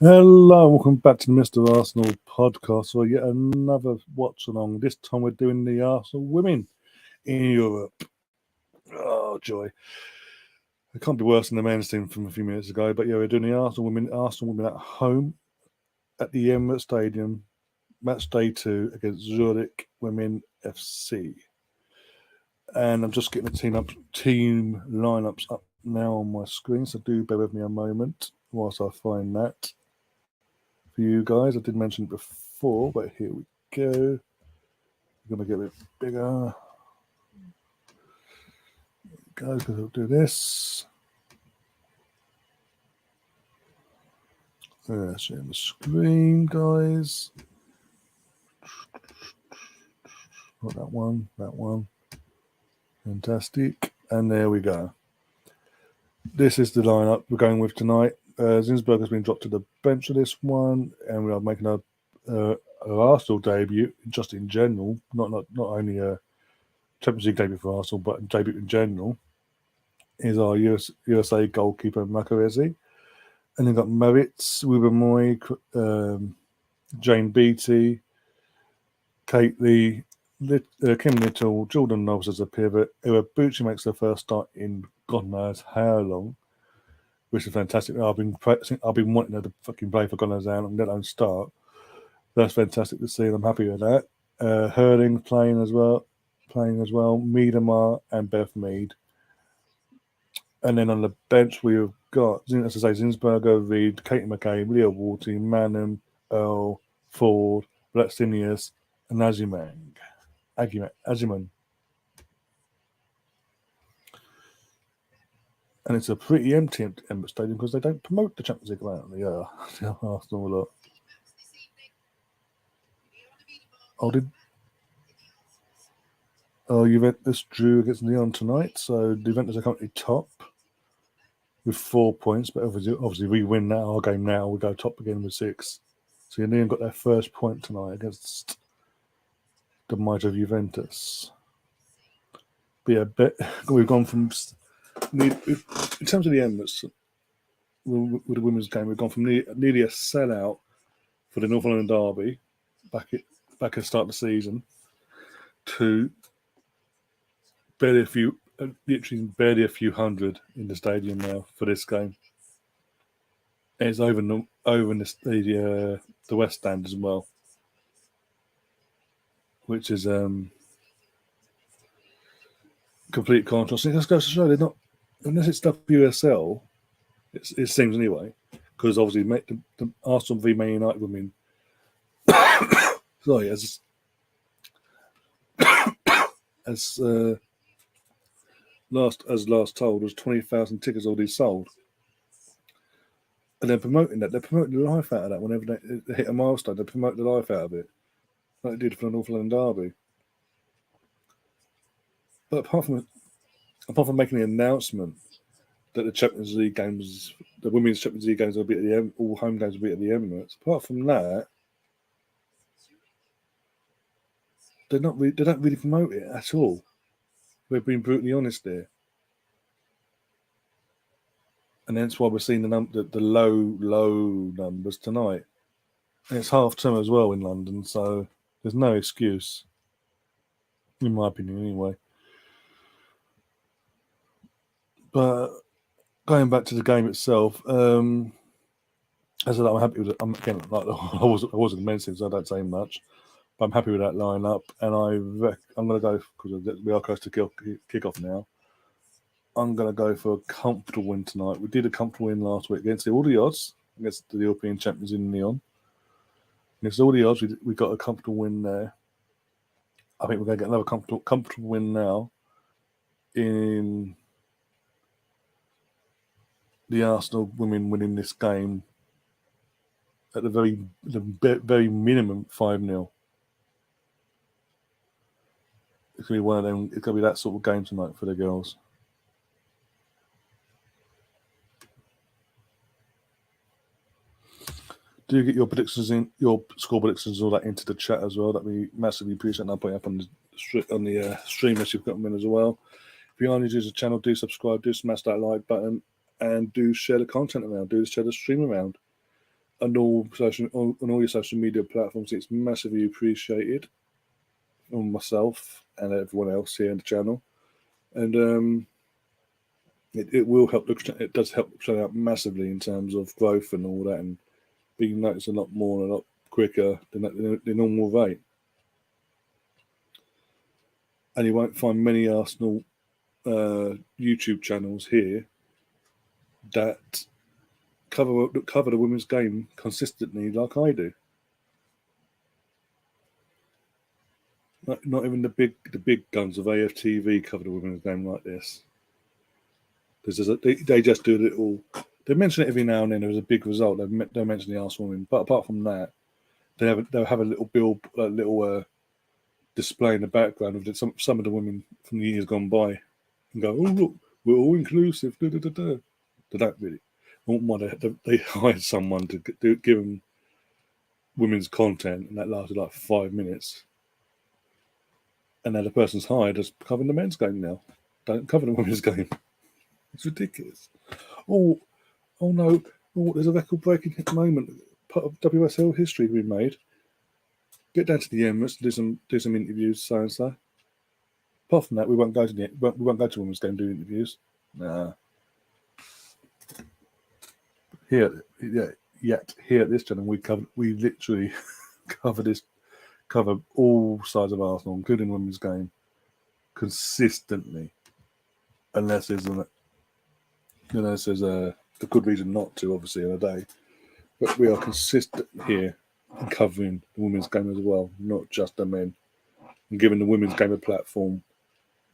Hello, welcome back to the Mr. Arsenal podcast for yet another watch along. This time we're doing the Arsenal women in Europe. Oh, joy. It can't be worse than the men's team from a few minutes ago, but yeah, we're doing the Arsenal women at home at the Emirates Stadium, match day 2 against Zürich Women FC. And I'm just getting the team lineups up now on my screen, so do bear with me a moment whilst I find that for you guys. I did mention it before, but here we go. I'm going to get a bit bigger. Go, because I'll do this. Sharing the screen, guys. Not that one. Fantastic. And there we go. This is the lineup we're going with tonight. Zinsberg has been dropped to the bench for this one, and we are making our Arsenal debut just in general, not only a Champions League debut for Arsenal, but a debut in general, is our USA goalkeeper Macarezzi. And then got Moritz, Ruben Jane Beattie, Kate Lee, Kim Little, Jordan Knowles as a pivot. Iwabuchi makes their first start in God knows how long, which is fantastic. I've been wanting her to fucking play for God knows how long, let alone start. That's fantastic to see, and I'm happy with that. Hurling playing as well, Miedemar and Beth Mead. And then on the bench we've got, as I say, Zinsberger, Reed, Katie McCabe, Leah Walty, Manham, Earl, Ford, Blacksinius, and Aziman. And it's a pretty empty Emirates Stadium because they don't promote the Champions League around the Arsenal a lot. Juventus drew against Lyon tonight, so the Juventus are currently top with 4 points, but obviously we win that our game now, we go top again with 6. So Lyon got their first point tonight against the might of Juventus. But yeah, we've gone from, in terms of the Emirates, with the women's game, we've gone from nearly a sellout for the North London derby back at the start of the season to literally barely a few hundred in the stadium now for this game. And it's over the West Stand as well, which is complete contrast. It just goes to show they're not, unless it's WSL, it seems anyway, because obviously the Arsenal v Man United women. Sorry, as last told, was 20,000 tickets already sold, and they're promoting that. They're promoting the life out of that. Whenever they hit a milestone, they promote the life out of it, like they did for the North London derby. But apart from making the announcement that the Champions League games, the women's Champions League games will be at all home games will be at the Emirates. Apart from that, they don't really promote it at all. We've been brutally honest there, and that's why we're seeing the low numbers tonight. And it's half term as well in London, so there's no excuse, in my opinion, anyway. But going back to the game itself, as I said, I'm happy with it. I wasn't mentioning, so I don't say much. But I'm happy with that lineup, and I'm going to go, because we are close to kick off now. I'm going to go for a comfortable win tonight. We did a comfortable win last week against all the odds, against the European champions in Lyon. Against all the odds, we got a comfortable win there. I think we're going to get another comfortable win now in the Arsenal women winning this game at the very minimum 5-0. It's going to be one of them. It's going to be that sort of game tonight for the girls. Do get your predictions in, your score predictions, all that into the chat as well. That'd be massively appreciated. I'll put it up on the stream as you've got them in as well. If you are new to the channel, do subscribe, do smash that like button, and do share the content around. Do share the stream around. on all your social media platforms. It's massively appreciated on myself and everyone else here in the channel, and it will help. It does help the channel out massively in terms of growth and all that, and being noticed a lot more and a lot quicker than the normal rate. And you won't find many Arsenal YouTube channels here that cover the women's game consistently like I do. Not even the big guns of AFTV cover the women's game like this. They just do a little. They mention it every now and then. There's a big result. They'll mention the Arsenal women, but apart from that, they'll have a little display in the background of some of the women from the years gone by, and go, "Oh look, we're all inclusive." Da, da, da, da. They don't really. They hired someone to give them women's content, and that lasted like 5 minutes. And now the person's hired as covering the men's game now. Don't cover the women's game. It's ridiculous. Oh no. Oh, there's a record breaking at the moment. Part of WSL history to be made. Get down to the Emirates, do some interviews, so and so. Apart from that, we won't go to women's game and do interviews. Nah. Here at this channel, we literally cover all sides of Arsenal, including women's game, consistently, unless there's a good reason not to, obviously, in a day. But we are consistent here in covering the women's game as well, not just the men, and giving the women's game a platform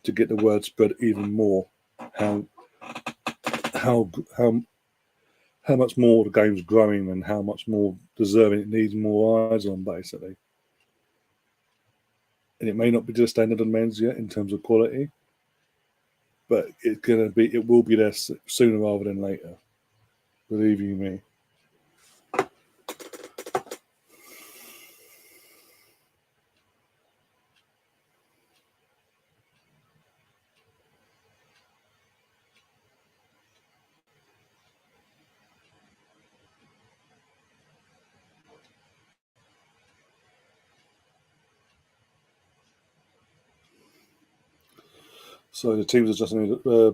to get the word spread even more. How much more the game's growing and how much more deserving it needs more eyes on, basically. And it may not be to the standard of men's yet in terms of quality, but it will be there sooner rather than later. Believe you me. So the teams are just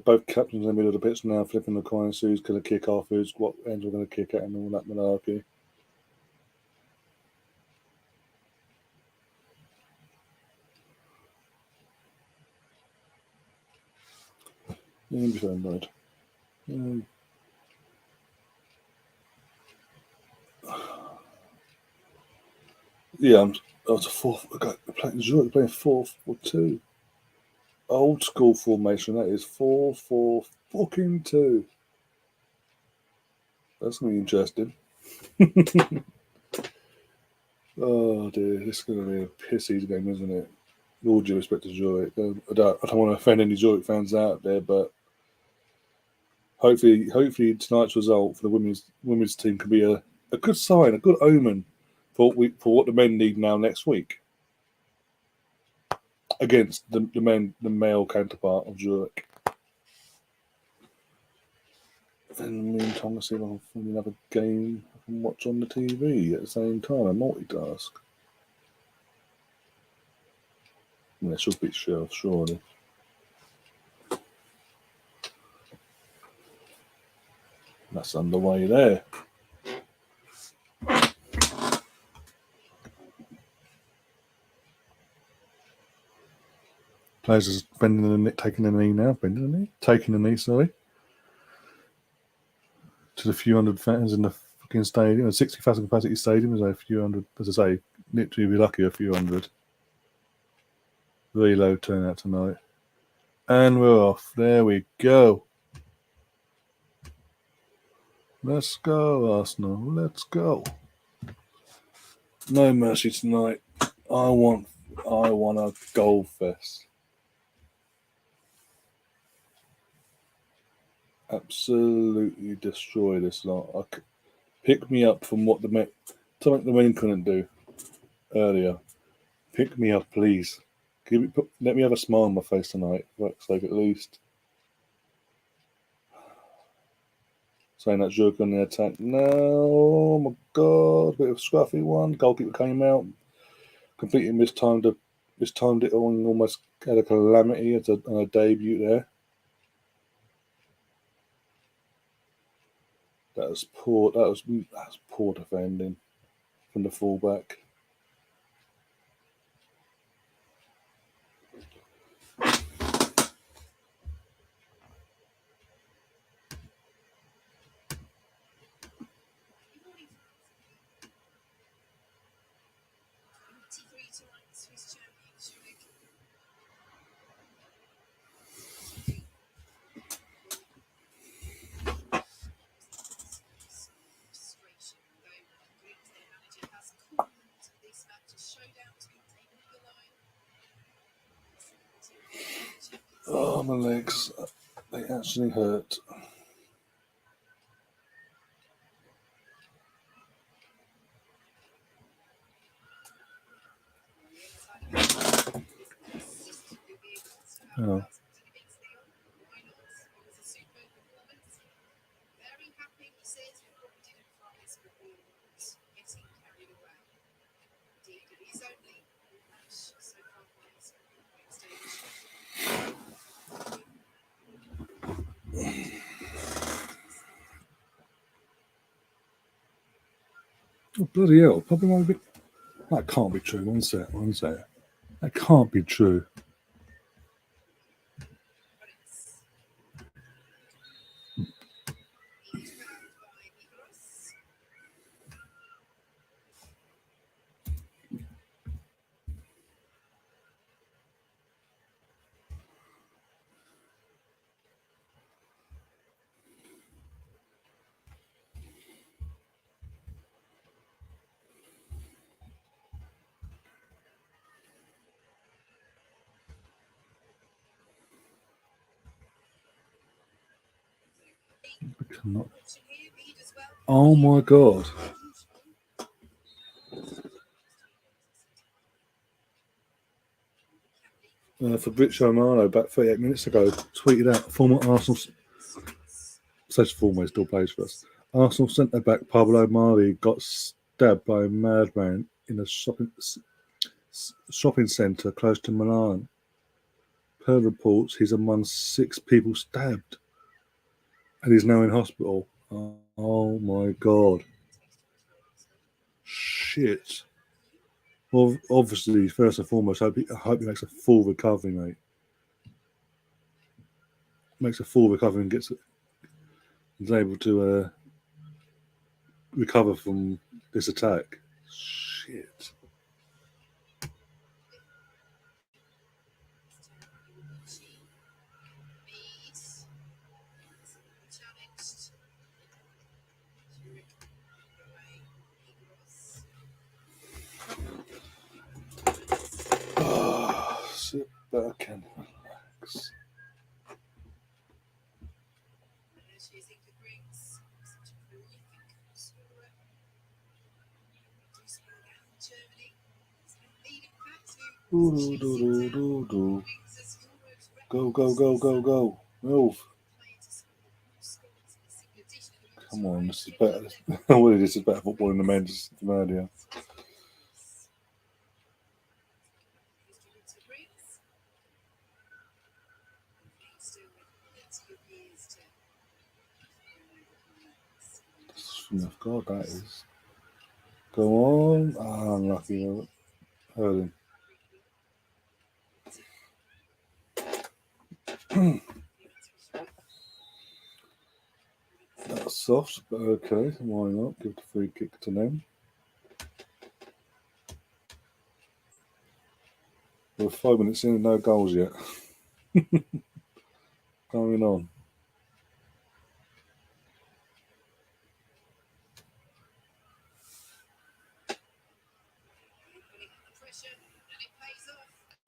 both captains in the middle of the pitch now, flipping the coins, who's going to kick off, what ends we're going to kick at, and all that malarkey. Yeah, it's a fourth. Zürich playing 4-4-2. Old school formation. That is 4-4-2. That's going to be interesting. Oh dear, this is going to be a pissy game, isn't it? With all due respect to Zurich, I don't want to offend any Zurich fans out there, but hopefully tonight's result for the women's team could be a good sign, a good omen for what the men need now next week against the male counterpart of Zurich. In the meantime, let's see if I can find another game I can watch on the TV at the same time. I multitask. There should be surely. That's underway there. Players is taking a knee, sorry. To the few hundred fans in the fucking stadium, a 60,000 capacity stadium is a few hundred, as I say, literally be lucky a few hundred. Very low turnout tonight. And we're off. There we go. Let's go, Arsenal. Let's go. No mercy tonight. I want a goal fest. Absolutely destroy this lot. Pick me up from something the men couldn't do earlier. Pick me up, please. Let me have a smile on my face tonight, for fuck's sake, at least. saying that Zürich on the attack. No, oh my God, bit of a scruffy one. Goalkeeper came out, completely mistimed it on, almost had a calamity at a debut there. That was poor. That was poor defending from the fullback. Oh, my legs. They actually hurt. Oh. Oh, bloody hell. Probably might be. That can't be true. One sec. That can't be true. Cannot. Oh my God. Fabrizio Romano, back 38 minutes ago, tweeted out former Arsenal, says former, still plays for us. Arsenal centre back Pablo Mari got stabbed by a madman in a shopping centre close to Milan. Per reports, he's among 6 people stabbed, and he's now in hospital. Oh my God. Shit. Well, obviously, first and foremost, I hope he makes a full recovery, mate. Makes a full recovery and is able to recover from this attack. Shit. Sit back and relax. Go. Move. Come on, this is better. Well, this is better football in the men's media. God, that is. Go on. Ah, unlucky. Hurling. That's soft, but okay. Why not? Give the free kick to them. We're 5 minutes in and no goals yet. Going on.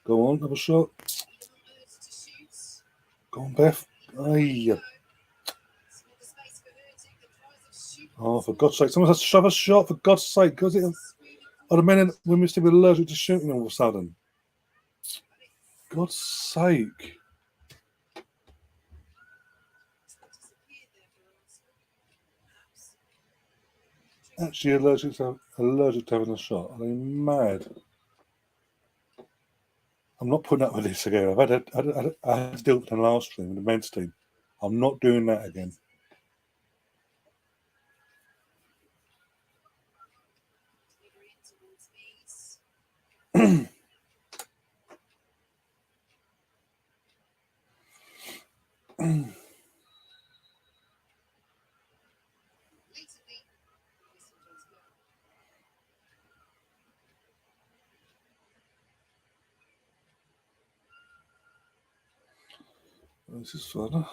Go on, have a shot. Go on, Beth. Aye. Oh, for God's sake. Someone has to shove a shot, for God's sake. Because the men we must be allergic to shooting all of a sudden. God's sake. actually allergic to having a shot. Are they mad? I'm not putting up with this again. I had to deal with the last stream with the men's team. I'm not doing that again. This is fun.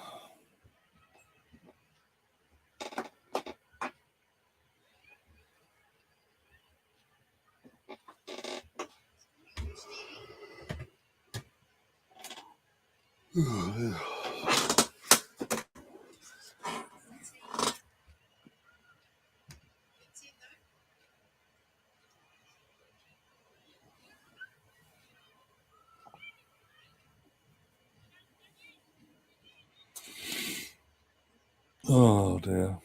Oh dear.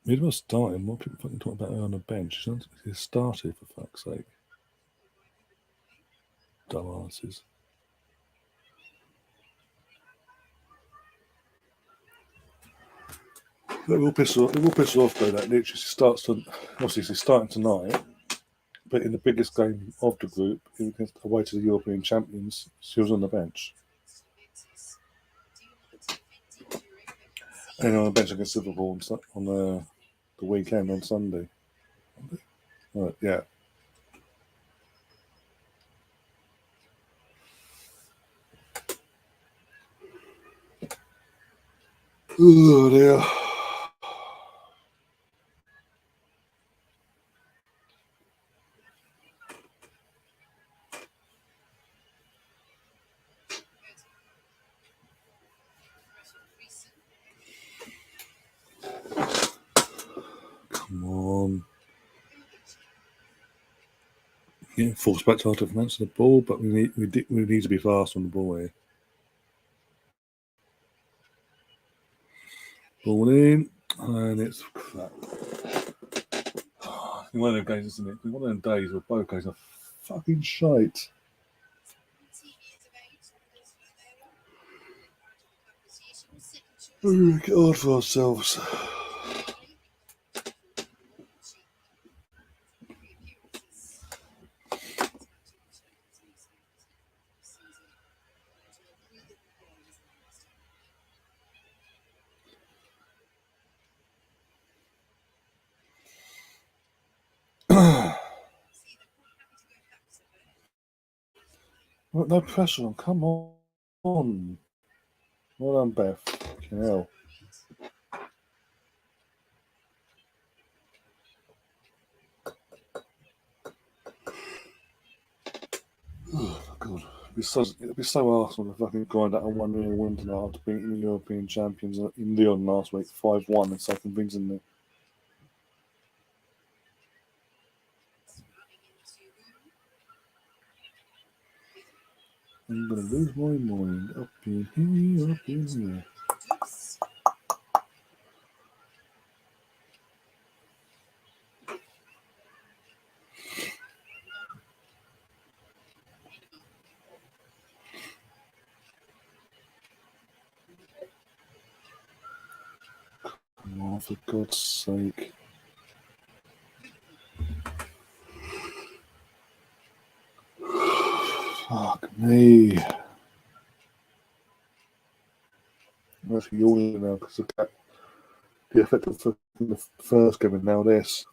It was starting. What people fucking talk about her on the bench? He started, for fuck's sake. Dumbasses. They will piss off. They will piss off though. That literally starts to. Obviously, she's starting tonight, but in the biggest game of the group, away to the European champions, she was on the bench. And on the bench against Liverpool on the weekend on Sunday. Right, yeah. Oh dear. Come on. Yeah, forced back to our defence of the ball, but we need to be fast on the ball here. Ball in, and it's crap. One of them games, isn't it? One of them days where both games are fucking shite. We get hard for ourselves. No pressure on. Come on. Well done, Beth. Fucking hell. Oh, God. It'd be so Arsenal to fucking grind out a 1-0 win tonight after beating the European champions in Lyon last week 5-1 and so convincingly. I'm gonna lose my mind up in here, up in here. Come on, for God's sake. Fuck me. I'm actually yawning now because of the effect of the first game and now this.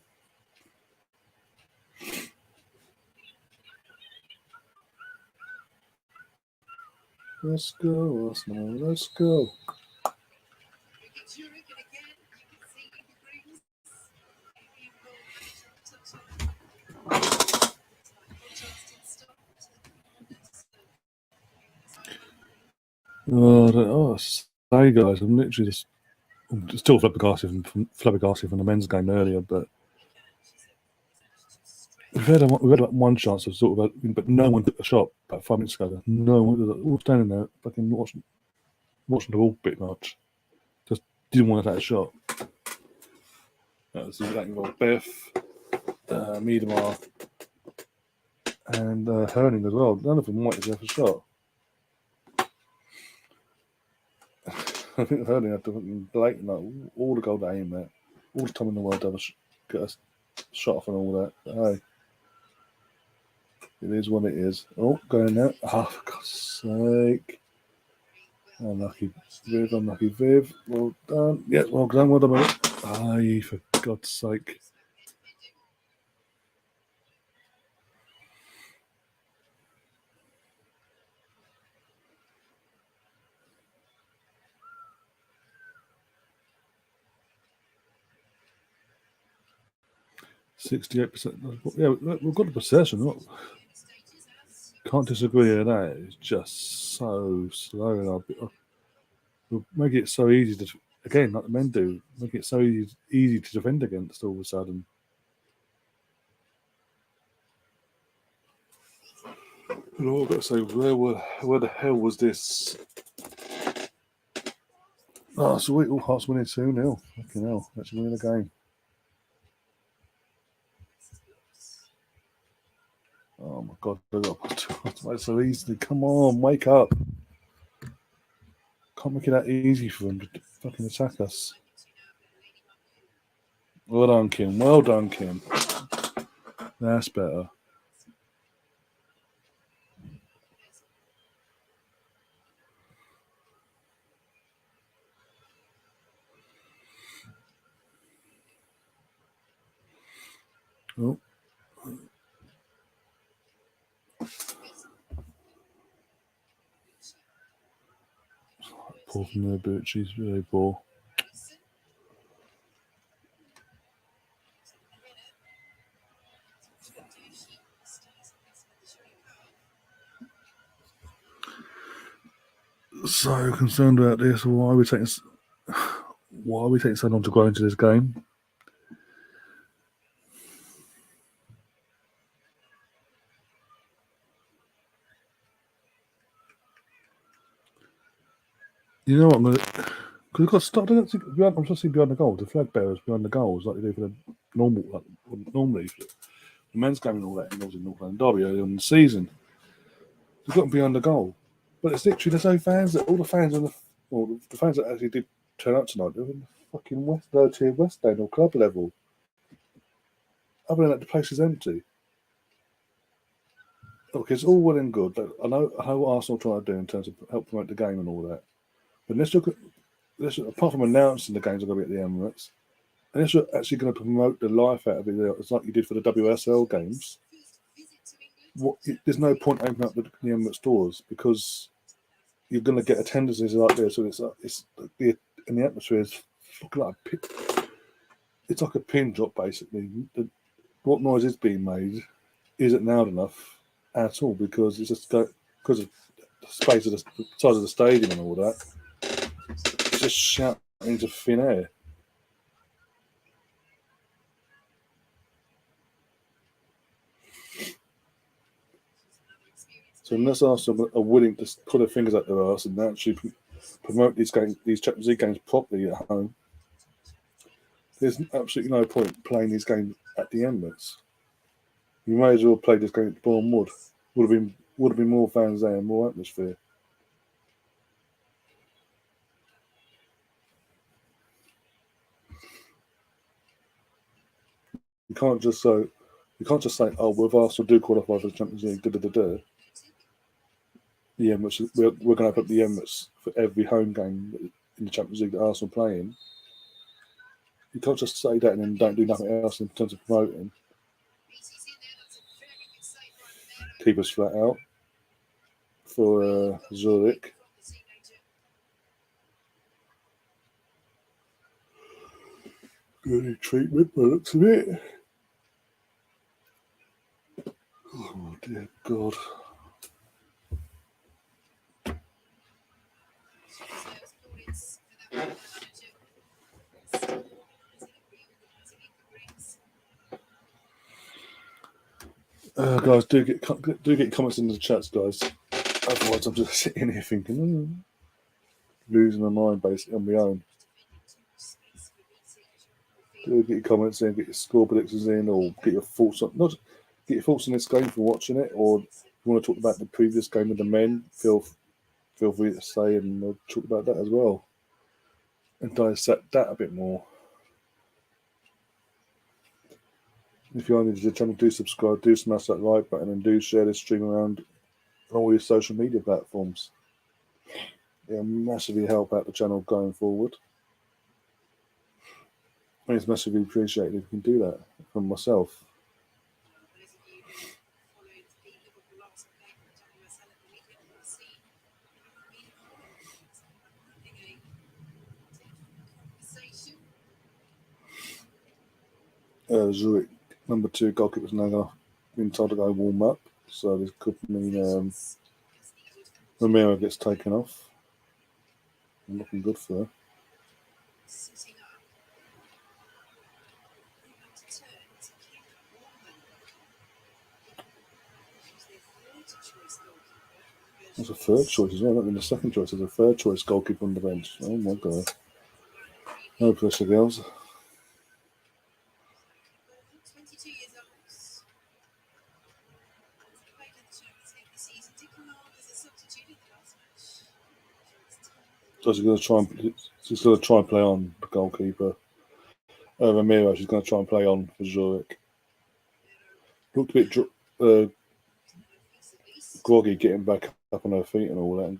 Let's go, Arsenal, let's go. Sorry guys, I'm literally I'm still flabbergasted from the men's game earlier, but We've had about one chance of sort of, but no one took the shot about 5 minutes ago. No one, all standing there, fucking watching the ball pretty much. Just didn't want to take a shot. That involved Beth, Miedemar, and Herning as well. None of them wanted to have a shot. I think Herning had to blatant all the goal to aim at, all the time in the world to have get a shot off and all that. But hey, it is what it is. Oh, going now. Oh, for God's sake. Unlucky Viv. Well done. Yeah, well done, mate. Aye, for God's sake. %68%. Yeah, we've got the possession. Look. Can't disagree with that. It's just so slow. We'll make it so easy to, again, like the men do, make it so easy to defend against all of a sudden. And all I've got to say, where the hell was this? Oh, sweet. All Hearts winning 2-0. Fucking hell. Let's win the game. Oh my God. It's so easily. Come on, wake up. Can't make it that easy for them to fucking attack us. Well done, Kim. Well done, Kim. That's better. Oh. Poor from the boot. She's really poor. So concerned about this. Why are we taking so long to grow into this game? You know what? Because we've got to start. I'm supposed to see behind the goals. The flag bearers behind the goals, like they do for the normally. The men's game and all that involves in North London Derby early on in the season. We've got them behind the goal, but it's literally there's no fans. All the fans on the fans that actually did turn up tonight, they're in the fucking low tier West End or club level. Other than that, the place is empty. Look, it's all well and good. I know how Arsenal try to do in terms of help promote the game and all that. But let's look at apart from announcing the games are going to be at the Emirates, unless you're actually going to promote the life out of it, it's like you did for the WSL games. There's no point opening up the Emirates doors because you're going to get attendances like this. So the atmosphere is like it's like a pin drop basically. What noise is being made isn't loud enough at all because it's just because of the space of the size of the stadium and all that. It's just shouting into thin air. So unless Arsenal are willing to put their fingers up their arse and actually promote these Champions League games properly at home, there's absolutely no point playing these games at the Emirates. You may as well play this game at Bournemouth. Would have been more fans there and more atmosphere. You can't just say, oh, well, if Arsenal do qualify for the Champions League, the Emirates, we're going to open up the Emirates for every home game in the Champions League that Arsenal play in. You can't just say that and then don't do nothing else in terms of promoting. Keep us flat out for Zürich. Good treatment by the looks of it. Oh dear God. Guys, do get comments in the chats, guys. Otherwise, I'm just sitting here thinking, losing my mind basically on my own. Do get your comments in, get your score predictions in, or get your thoughts on get your thoughts on this game for watching it, or if you want to talk about the previous game with the men, feel free to say and we'll talk about that as well and dissect that a bit more. If you are new to the channel, do subscribe, do smash that like button, and do share this stream around on all your social media platforms. It'll massively help out the channel going forward. And it's massively appreciated if you can do that from myself. Zürich, number 2 goalkeeper's now been told to go warm up, so this could mean Romero gets taken off. I'm looking good for her. That's a third choice as well, not even the second choice. There's a third choice goalkeeper on the bench. Oh my god. No pressure, girls. So she's going to try and play on the goalkeeper. Ramiro, she's going to try and play on for Zurich. Looked a bit groggy getting back up on her feet and all that, and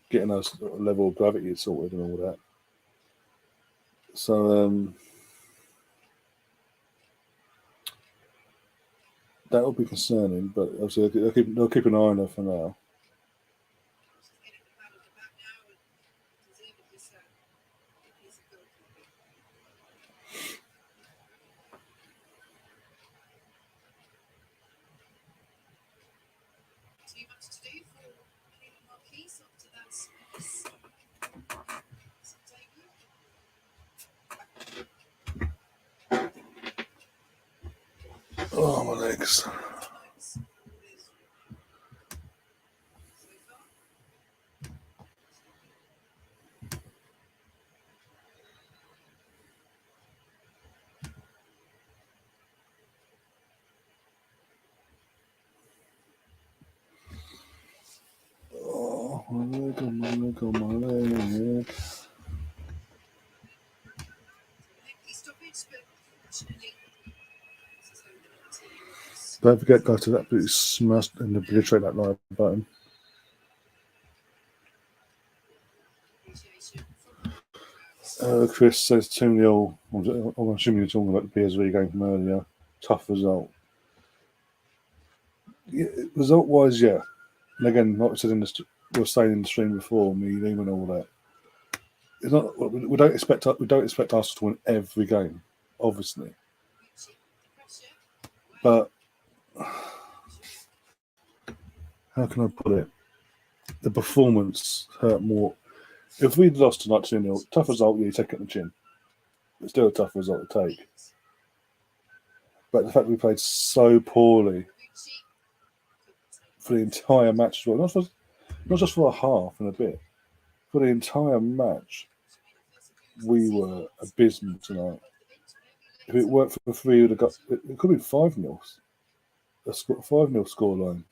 getting us level of gravity sorted and all that. So that will be concerning, but obviously they'll keep an eye on her for now. Oh, my legs. Oh, my leg. Don't forget, guys, to absolutely smash and obliterate that like button. Chris says 2-0. I'm assuming you're talking about the PSV game from earlier. Tough result. Yeah, result-wise, yeah. And again, like I said we were saying in the stream before, me, Liam, and all that. It's not. We don't expect us to win every game, obviously. But how can I put it? The performance hurt more. If we'd lost tonight 2-0, tough result, yeah, you take it on the chin. It's still a tough result to take. But the fact we played so poorly for the entire match as well, not just for a half and a bit, for the entire match, we were abysmal tonight. If it worked for 3, it could be 5-0. A 5-0 scoreline.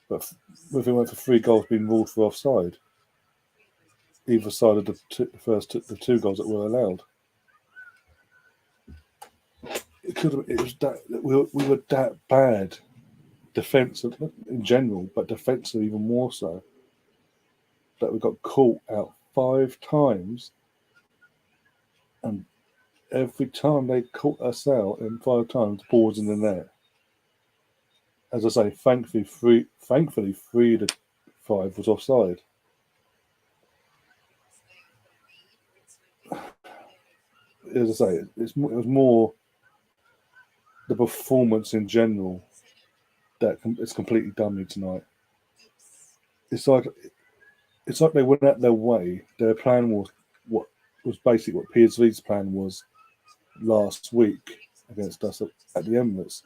But if it went for 3 goals being ruled for offside, either side of the 2 goals that were allowed. We were that bad defensive in general, but defensive even more so. That we got caught out 5 times, and every time they caught us out, and 5 times the ball was in the net. As I say, thankfully 3 of the 5 was offside. As I say, it was more the performance in general that it's completely dummy tonight. It's like they went out their way. Their plan was basically what PSV's plan was last week, against us at the Emirates.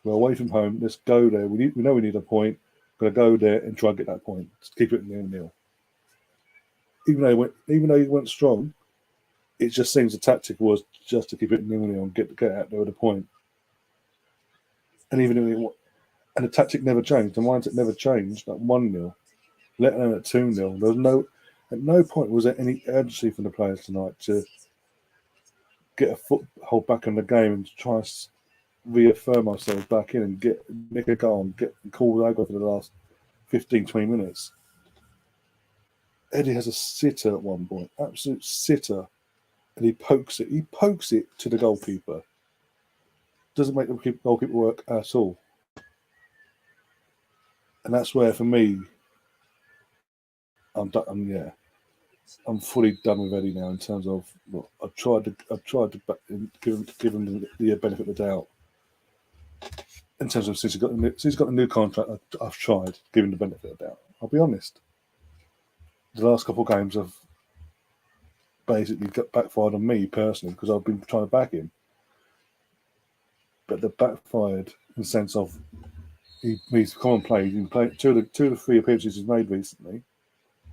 We're away from home. Let's go there. We know we need a point. We're going to go there and try and get that point. Just keep it 0-0. Even though he went strong, it just seems the tactic was just to keep it 0-0 and get out there with a point. And and the tactic never changed. The mindset never changed at 1-0, let alone at 2-0. At no point was there any urgency from the players tonight to get a foothold back in the game and try and reaffirm ourselves back in and make a goal and get called over for the last 15, 20 minutes. Eddie has a sitter at one point, absolute sitter, and he pokes it. He pokes it to the goalkeeper. Doesn't make the goalkeeper work at all. And that's where, for me, I'm fully done with Eddie now in terms of, look, I've tried to give him the benefit of the doubt. In terms of since he's got a new contract, I've tried giving the benefit of the doubt. I'll be honest. The last couple of games have basically got backfired on me personally because I've been trying to back him. But they're backfired in the sense of he's come and played. He played two of the three appearances he's made recently.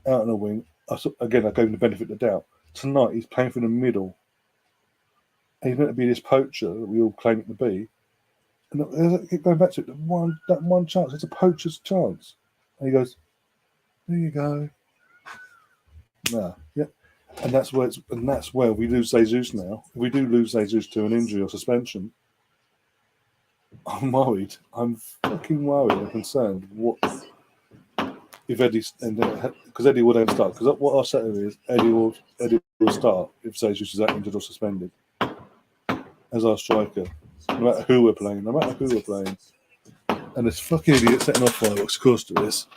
Out on the wing. I gave him the benefit of the doubt. Tonight he's playing for the middle. And he's meant to be this poacher that we all claim it to be. And I keep going back to it. That one chance, it's a poacher's chance. And he goes, there you go. Nah, yeah. And that's where we lose Jesus now. If we do lose Jesus to an injury or suspension, I'm worried. I'm fucking worried and concerned. What if Eddie's because Eddie will then start? Because what our setup is, Eddie will start if Jesus is out injured or suspended as our striker. No matter who we're playing, and this fucking idiot setting off fireworks close to this,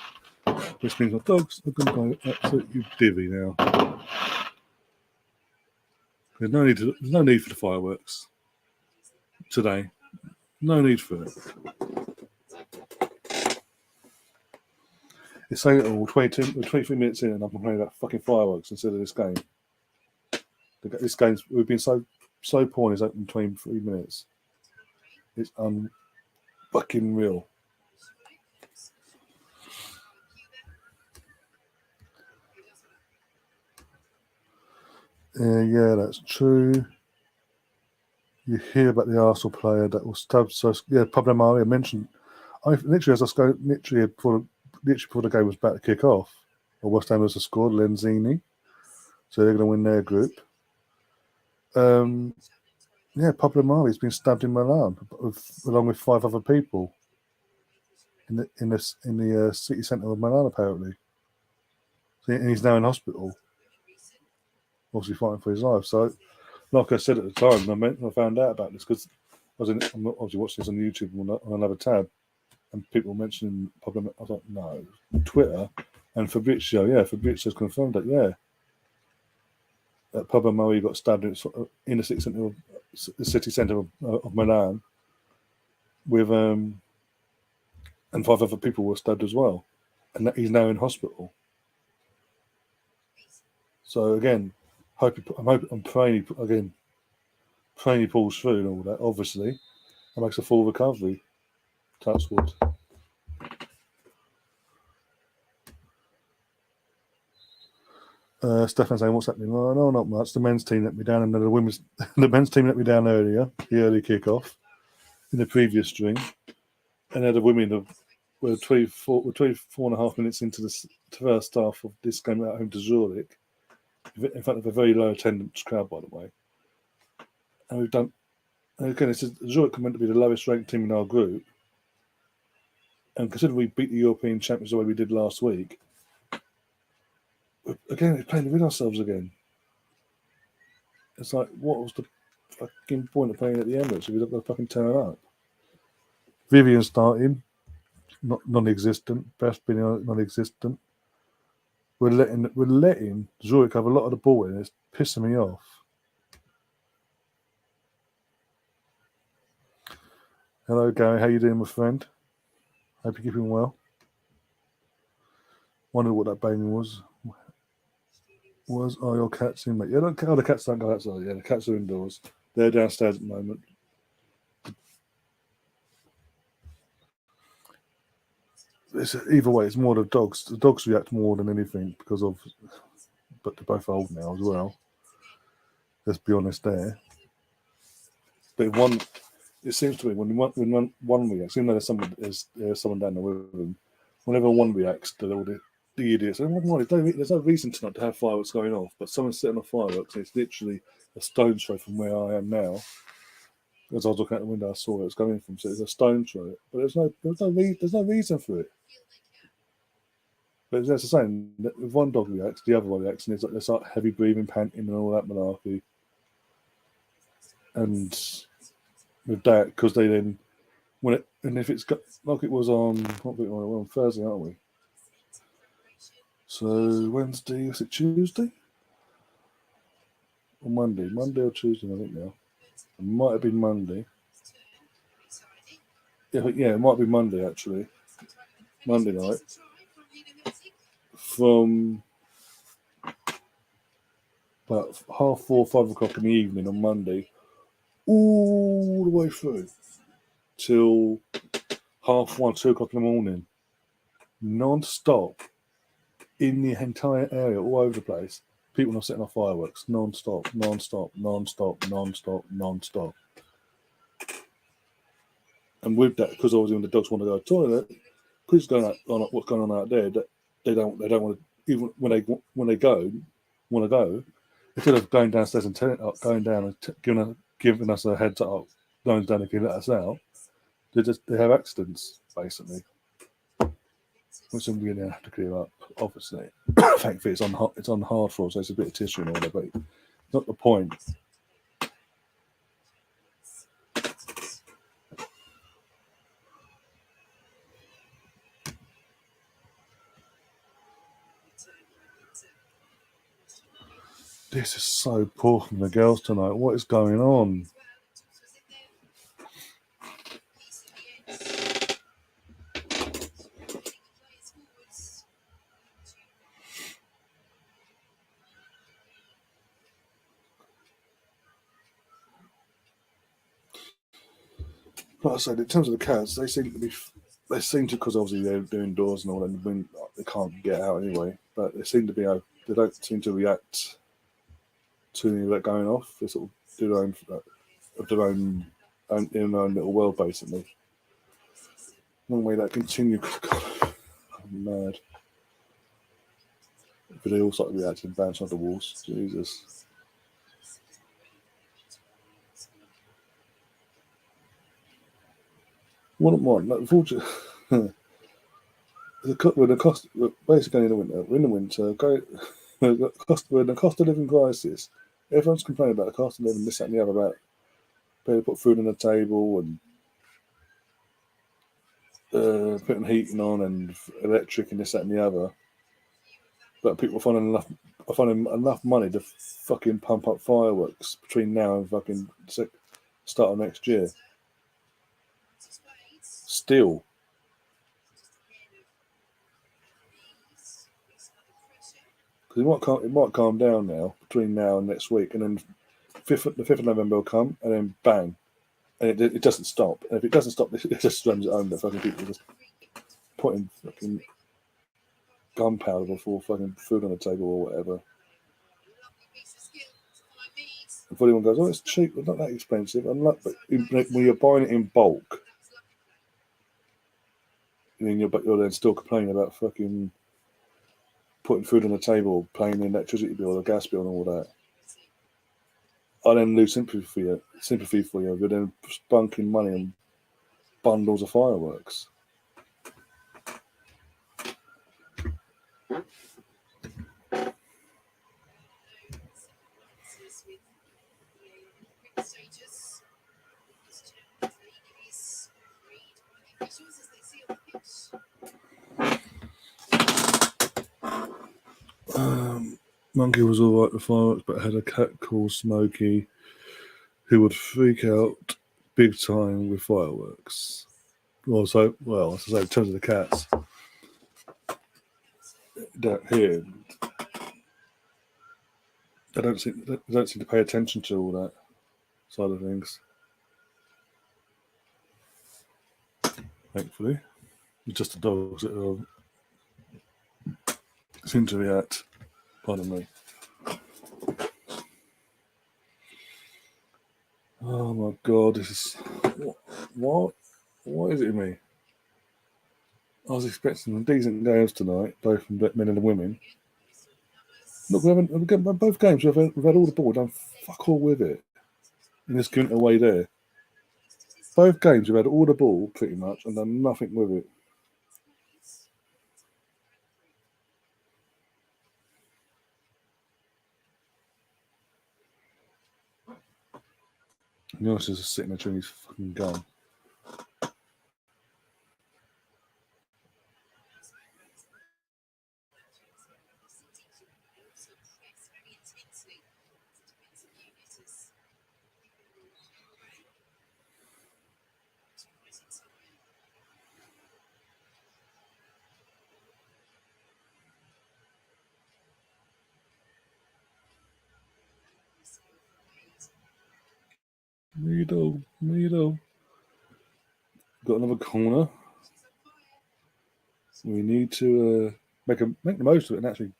which means my dogs are going to go absolutely divvy now. There's no need for the fireworks today. No need for it. It's saying it all 23 minutes in, and I'm complaining about fucking fireworks instead of this game. This game's we've been so poor in his opening 23 minutes. It's fucking real. Yeah, that's true. You hear about the Arsenal player that was stabbed. So yeah, Pablo Maria mentioned. Literally before the game was about to kick off, or West Ham was scored Lenzini, so they're going to win their group. Yeah, Pablo Mari's been stabbed in Milan along with 5 other people in the city centre of Milan apparently. And he's now in hospital, obviously fighting for his life. So, like I said at the time, I found out about this because I'm obviously watching this on YouTube on another tab, and people mentioning Pablo. I was like, no, Twitter and Fabrizio's confirmed that. Yeah, that Pablo Mari got stabbed in the city centre of Milan, with and 5 other people were stabbed as well, and that he's now in hospital. So again, I'm praying he pulls through and all that, obviously, and makes a full recovery. Touch wood. Stefan saying, what's happening? Oh, no, not much. The men's team let me down, and the men's team let me down earlier, the early kick-off in the previous stream. And the women were 24.5 minutes into the first half of this game at home to Zürich. In fact, of a very low attendance crowd, by the way. And we've done, and again, it's Zürich meant to be the lowest ranked team in our group. And considering we beat the European champions the way we did last week, again, we're playing with ourselves again. It's like, what was the fucking point of playing at the Emirates if we don't fucking turn up? Vivian starting, non-existent. Best being non-existent. We're letting Zurich have a lot of the ball, and it's pissing me off. Hello, Gary. How you doing, my friend? Hope you're keeping well. Wondered what that banging was. Are your cats in, mate? Yeah, the cats don't go outside. Yeah, the cats are indoors. They're downstairs at the moment, it's either way. It's more the dogs. The dogs react more than anything because of, but they're both old now as well. Let's be honest there. But one, it seems to me when one reacts, even though there's someone down there with them, whenever one reacts, they're all the idiots. And there's no reason to not to have fireworks going off, but someone's setting off fireworks, and it's literally a stone's throw from where I am now. As I was looking out the window, I saw it was coming from. So it's a stone's throw, but there's no reason for it. But that's the same. If one dog reacts, the other one reacts, and there's like heavy breathing, panting, and all that malarkey. And with that, because they then if it's got like it was on Thursday, aren't we? So Wednesday, is it Tuesday or Monday? Monday or Tuesday, I think now. It might have been Monday. Yeah, it might be Monday actually. Monday night from about 4:30, 5 o'clock in the evening on Monday, all the way through till 1:30, 2 o'clock in the morning, non-stop in the entire area, all over the place. People are setting off fireworks, non-stop. And with that, because obviously when the dogs want to go to the toilet, because what's going on out there, that they don't want to, even when they want to go, instead of going downstairs and going down and giving us a heads up, going down and let us out, they have accidents basically, which I'm going to have to clear up. Obviously, thankfully it's on hard floor, so it's a bit of tissue and all that, but not the point. This is so poor from the girls tonight. What is going on? Like I said, in terms of the cats, they seem to, because obviously they're indoors and all, and they can't get out anyway. But they seem to be, they don't seem to react to any of that going off. They sort of do their own in their own little world, basically. Long way that continue. God, I'm mad. But they all start reacting, bounce off the walls. Jesus. Wouldn't mind. Like, unfortunately, when the cost, basically in the winter, when the cost of living crisis, everyone's complaining about the cost of living, this, that, and the other, about people put food on the table and putting heating on and electric and this, that, and the other. But people are finding enough money to fucking pump up fireworks between now and fucking start of next year. Still. Because it might calm down now between now and next week, and then the 5th of November will come, and then bang, and it doesn't stop. And if it doesn't stop, it just runs its own. That fucking people just putting fucking gunpowder before fucking food on the table or whatever. If anyone goes, oh, it's cheap, it's not that expensive. But when you're buying it in bulk, and then you're then still complaining about fucking putting food on the table, paying the electricity bill, the gas bill, and all that. I then lose sympathy for you. You're then spunking money and bundles of fireworks. Monkey was all right with fireworks, but had a cat called Smokey who would freak out big time with fireworks. As I say, in terms of the cats, here, they don't seem to pay attention to all that side of things. Thankfully. It's just the dogs that seem to react. Pardon me. Oh my god, this is what is it in me? I was expecting decent games tonight, both from men and women. Look, we've got both games. We've had all the ball, done fuck all with it. And it's given away there. Both games we've had all the ball pretty much and done nothing with it. Nice is just sitting there chewing his fucking gum. Middle. Got another corner. We need to make the most of it and actually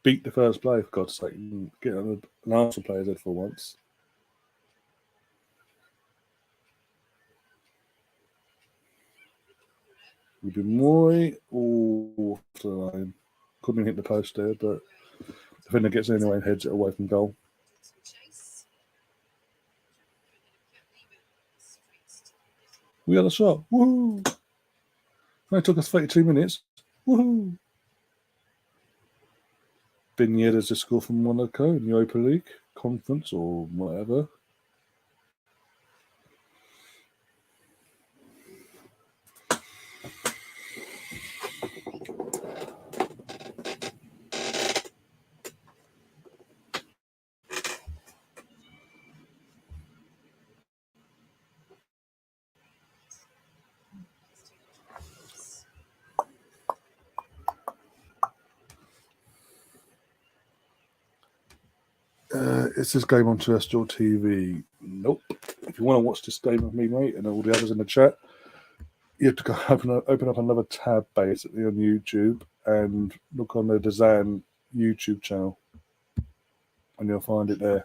beat the first play, for God's sake, and get an Arsenal player's head for once. We've been Moy off the line. Couldn't hit the post there, but the defender gets anyway and heads it away from goal. We got a shot. Woohoo! It took us 32 minutes. Woohoo! Binyeda's just scored from Monaco in the Europa League conference or whatever. Is this game on terrestrial TV? Nope. If you want to watch this game with me, mate, and all the others in the chat, you have to go open up another tab basically on YouTube and look on the Dazan YouTube channel, and you'll find it there.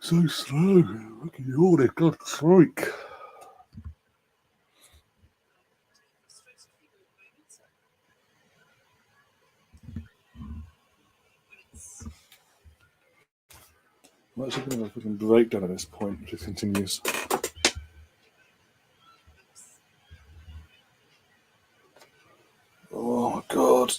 So slow. Look at you all there, God's sake. I'm actually going to have a fucking breakdown at this point if it continues. Oh my god.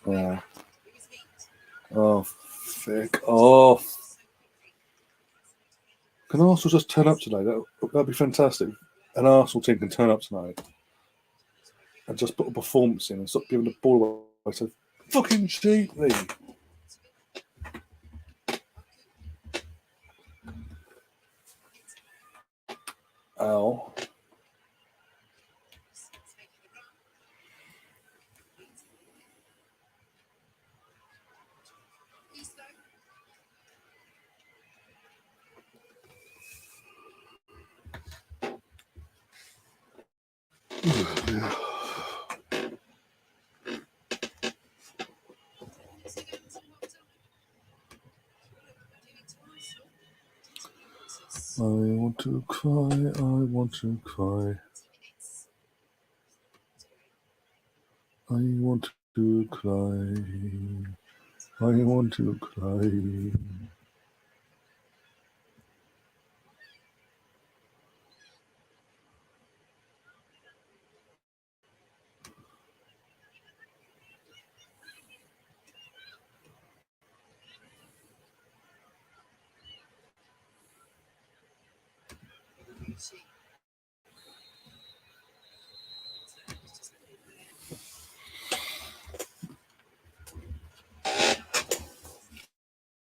Yeah. Oh, fuck off. Can Arsenal just turn up tonight? That'd be fantastic. An Arsenal team can turn up tonight and just put a performance in and stop giving the ball away so fucking cheaply. Ow. I want to cry, I want to cry. I want to cry. I want to cry.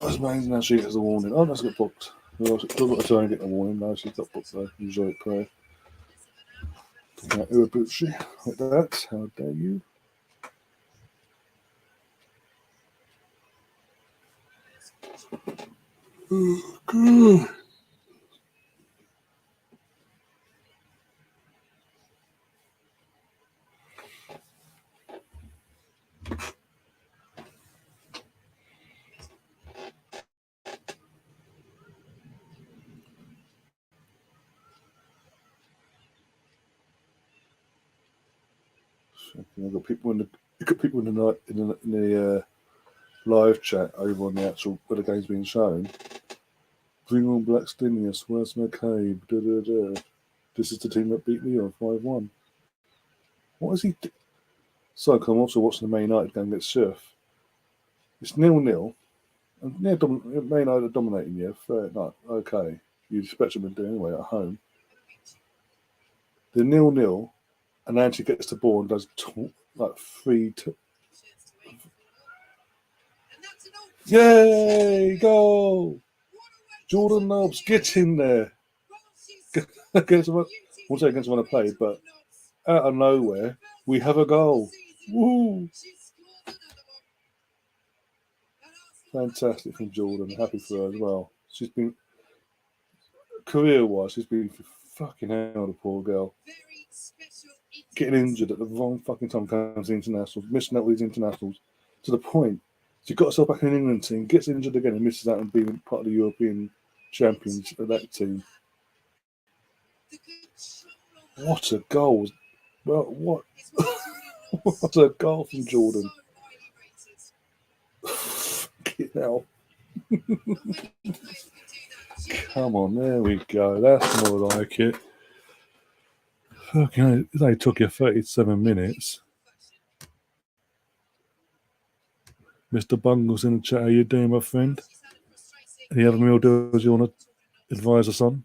That's amazing how she gets the warning. Oh, that's got booked. Well, she's got to try and get the warning. No, she's got booked though. Enjoy it, prayer. Uefa, like that. How dare you? Oh, God. I've got people in the night in the live chat over on the actual where the game's being shown. Bring on Black Stinius, where's McCabe? Da, da, da. This is the team that beat Leon 5-1. What is he? So I'm also watching the Man United game against Surf. It's 0-0. And Man United are dominating you. Fair enough. Okay. You'd expect them to do anyway at home. They're 0-0, and Angie gets the ball and does like 3. Yay! Goal! Jordan Nobbs, get in there. Against someone, won't say against someone I played, but out of nowhere, we have a goal. Woo! Fantastic from Jordan. Happy for her as well. She's been, career-wise, she's been fucking hell, the poor girl. Getting injured at the wrong fucking time comes to internationals, missing out with these internationals to the point she got herself back in the England team, gets injured again and misses out on being part of the European champions of that team. What a goal. Well, what? What a goal from Jordan. Fucking hell. Come on, there we go. That's more like it. Fucking hell, they took you 37 minutes. Mr. Bungle's in the chat. How you doing, my friend? Any other meal deals you want to advise us on?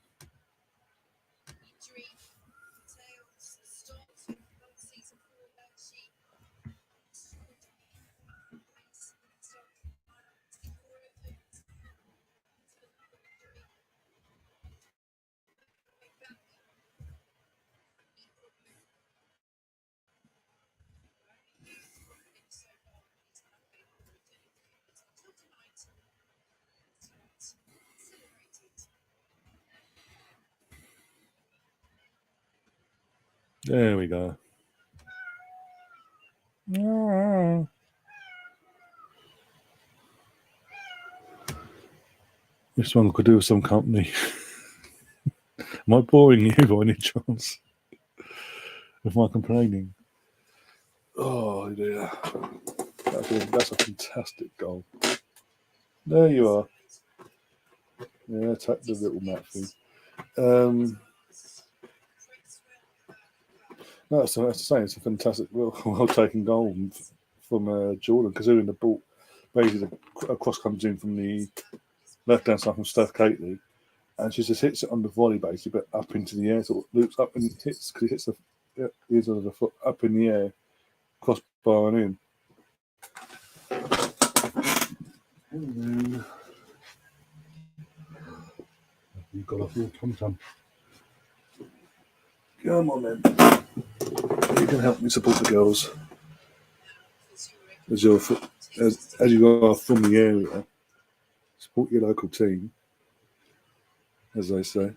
There we go. This one could do with some company. Am I boring you by any chance? With my complaining? Oh dear. That's a fantastic goal. There you are. Yeah, attack the little Matthew. No, that's the same. It's a fantastic, well taken goal from Jordan, considering the ball basically a cross comes in from the left hand side from Steph Catley, and she just hits it on the volley basically, but up into the air, sort of loops up and hits because he hits the ears of the foot up in the air, crossbar and in. And then you've got off your tom-tom. Come on then. You can help me support the girls as you are from the area. Support your local team, as they say.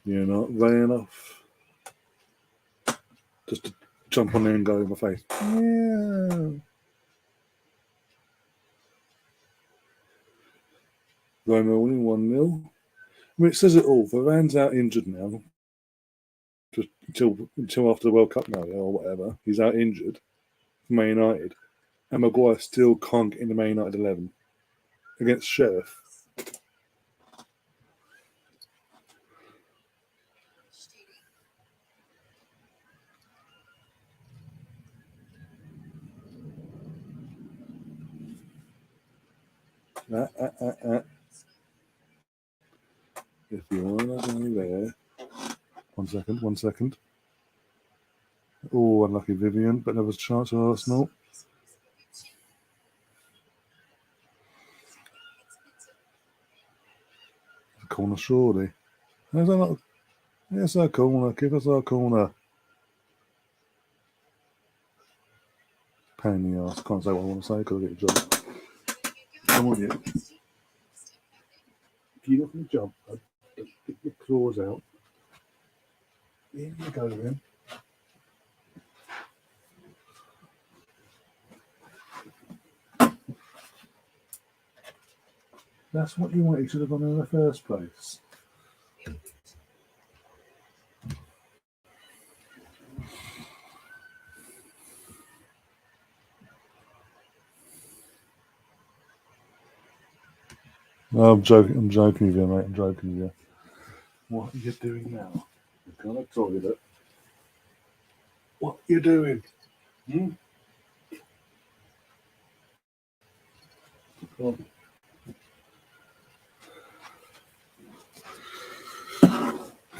You're not weighing off. Just to jump on there and go in my face. Yeah. Roma winning 1-0. I mean, it says it all. Varane's out injured now. Just until after the World Cup now, or whatever. He's out injured for Man United. And Maguire still can't get in the Man United 11 against Sheriff. If you want to go there. 1 second. Oh, unlucky Vivian, but there was a chance for Arsenal. A corner, surely. Is that not? It's a corner. Give us our corner. Pain in the arse. Can't say what I want to say because I get a job. Come on, you. Get off the jump. Get your claws out. Here you go, then. That's what you wanted to have done in the first place. No, I'm joking with you, mate. I'm joking with you. What are you doing now? You're going to toilet. What are you doing? Come on.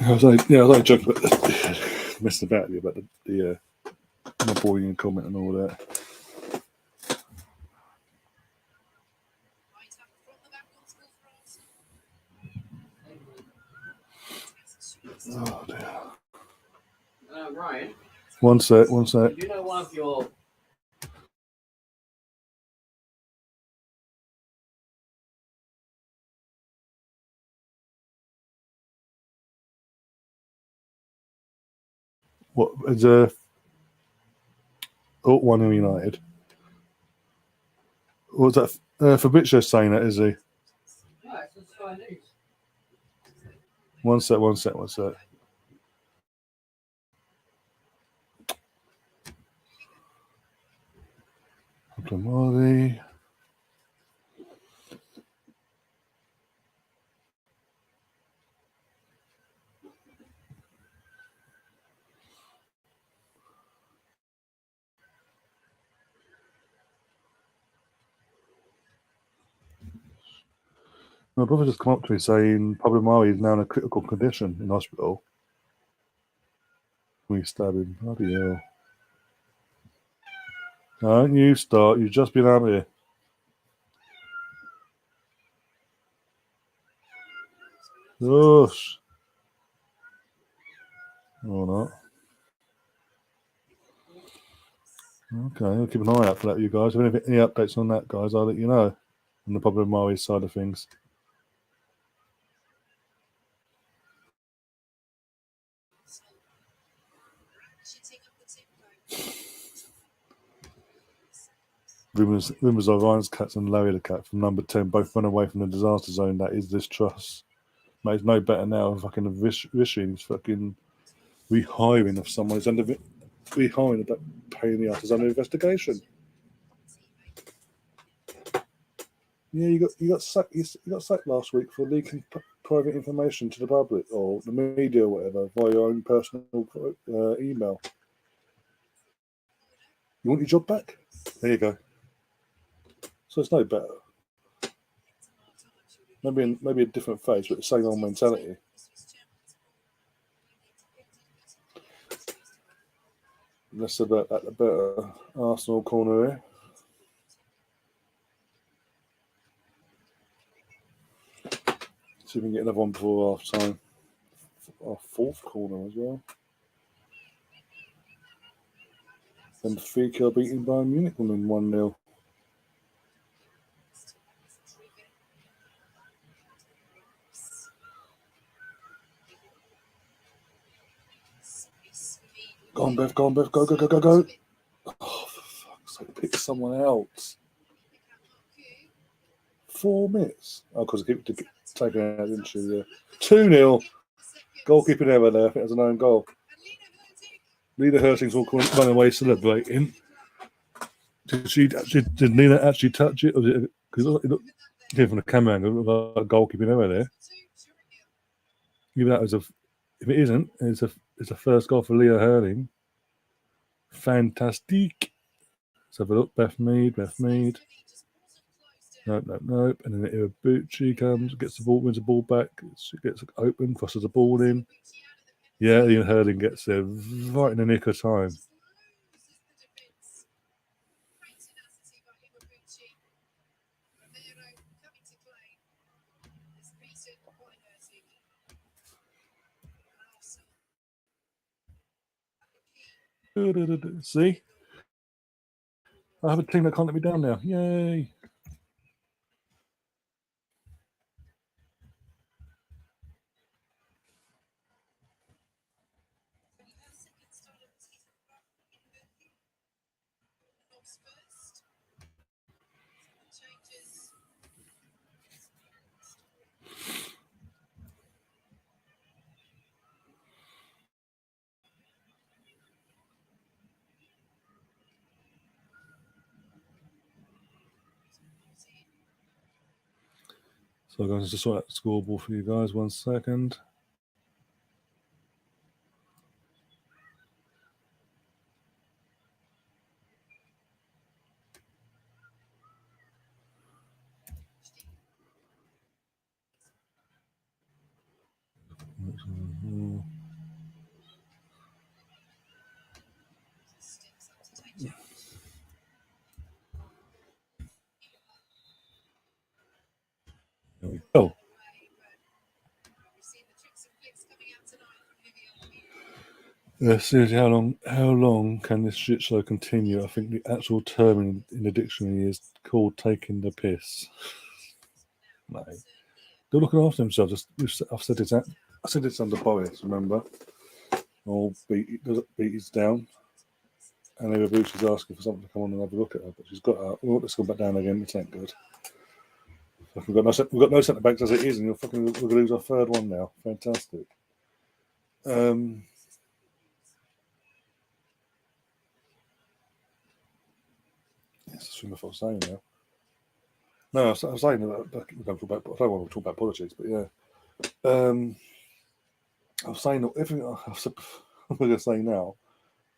I was only joking about messing about you about the my bullying comment and all that. Oh dear. Ryan. One sec. Do you know one of your? What is a one in United? What was that? Fabrizio saying that, is he? No, it's on Sky News. One sec. Molly. My brother just come up to me saying Pablo Mari is now in a critical condition in hospital. We stab him. Bloody hell. Don't you start. You've just been out here. Gosh. Or not. Okay, I'll keep an eye out for that, you guys. If any updates on that, guys, I'll let you know. On the Pablo Mari side of things. Rumours of Ryan's Cats and Larry the Cat from number 10 both run away from the disaster zone that is this trust. Mate, it's no better now. Fucking Rishi is fucking rehiring of someone who's under rehiring that pain in the ass is under investigation. Yeah, you got sacked. You got sacked last week for leaking private information to the public or the media or whatever via your own personal email. You want your job back? There you go. So it's no better. Maybe a different face, but the same old mentality. Less about that, the better. Arsenal corner here. See if we can get another one before half time. Our fourth corner as well. Benfica beating Bayern Munich in 1-0. Go on, Bev, go. Oh, for fuck's sake, pick someone else. 4 minutes. Oh, because I keep taking it out, didn't you? Yeah. 2-0. Goalkeeping error there. I think it was an own goal. Lena Hurting's all running away celebrating. Did Lena actually touch it? Because it looked from the camera angle, like a goalkeeping error there. Even that was if it isn't, it's a first goal for Leah Hurling. Fantastic. Let's have a look. Beth Mead. Nope. And then Iwabuchi comes, gets the ball, wins the ball back, gets open, crosses the ball in. Yeah, Ian Hurling gets there right in the nick of time. See? I have a team that can't let me down now. Yay. So I'm going to just sort out the scoreboard for you guys. 1 second. There we go. Seriously, how long can this shit show continue? I think the actual term in the dictionary is called taking the piss. No. They're looking after themselves. I've said it. I said it's under Boris, remember? All beat down. And Iwabuchi's asking for something to come on and have a look at her, but she's got her. Oh, let's go back down again. It ain't good. We've got no centre backs as it is, and we're going to lose our third one now. Fantastic. Yes, that's what I was saying now. No, I was saying about. I don't want to talk about politics, but yeah. I was saying everything I'm going to say now.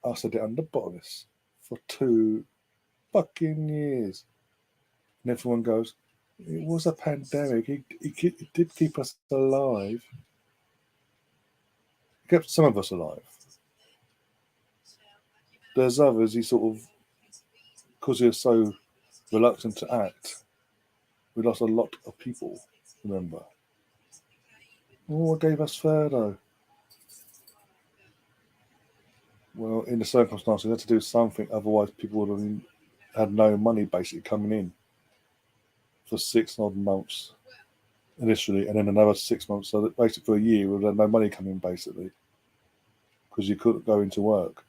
I said it under Boris for 2 fucking years, and everyone goes, "It was a pandemic. It did keep us alive. It kept some of us alive. There's others. He sort of, because he was so reluctant to act, we lost a lot of people. Remember? Oh, what gave us furlough? Well, in the circumstances, we had to do something. Otherwise, people would have had no money basically coming in for 6 odd months initially, and then another 6 months. So that basically for a year, we had no money coming basically because you couldn't go into work.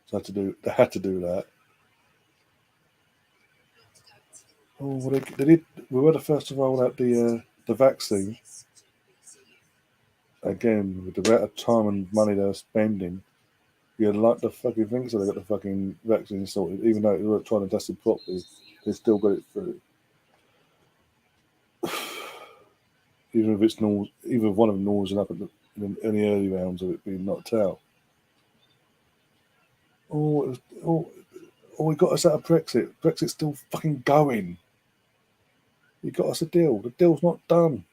So they had to do that. Oh, well, they did. We were the first to roll out the vaccine. Again, with the amount of time and money they were spending, you'd like the fucking think so they got the fucking vaccine sorted, even though they weren't trying to test it properly, they still got it through. Even if it's normal, even if one of them nosing up in the early rounds of it being knocked out. We got us out of Brexit. Brexit's still fucking going. You got us a deal. The deal's not done.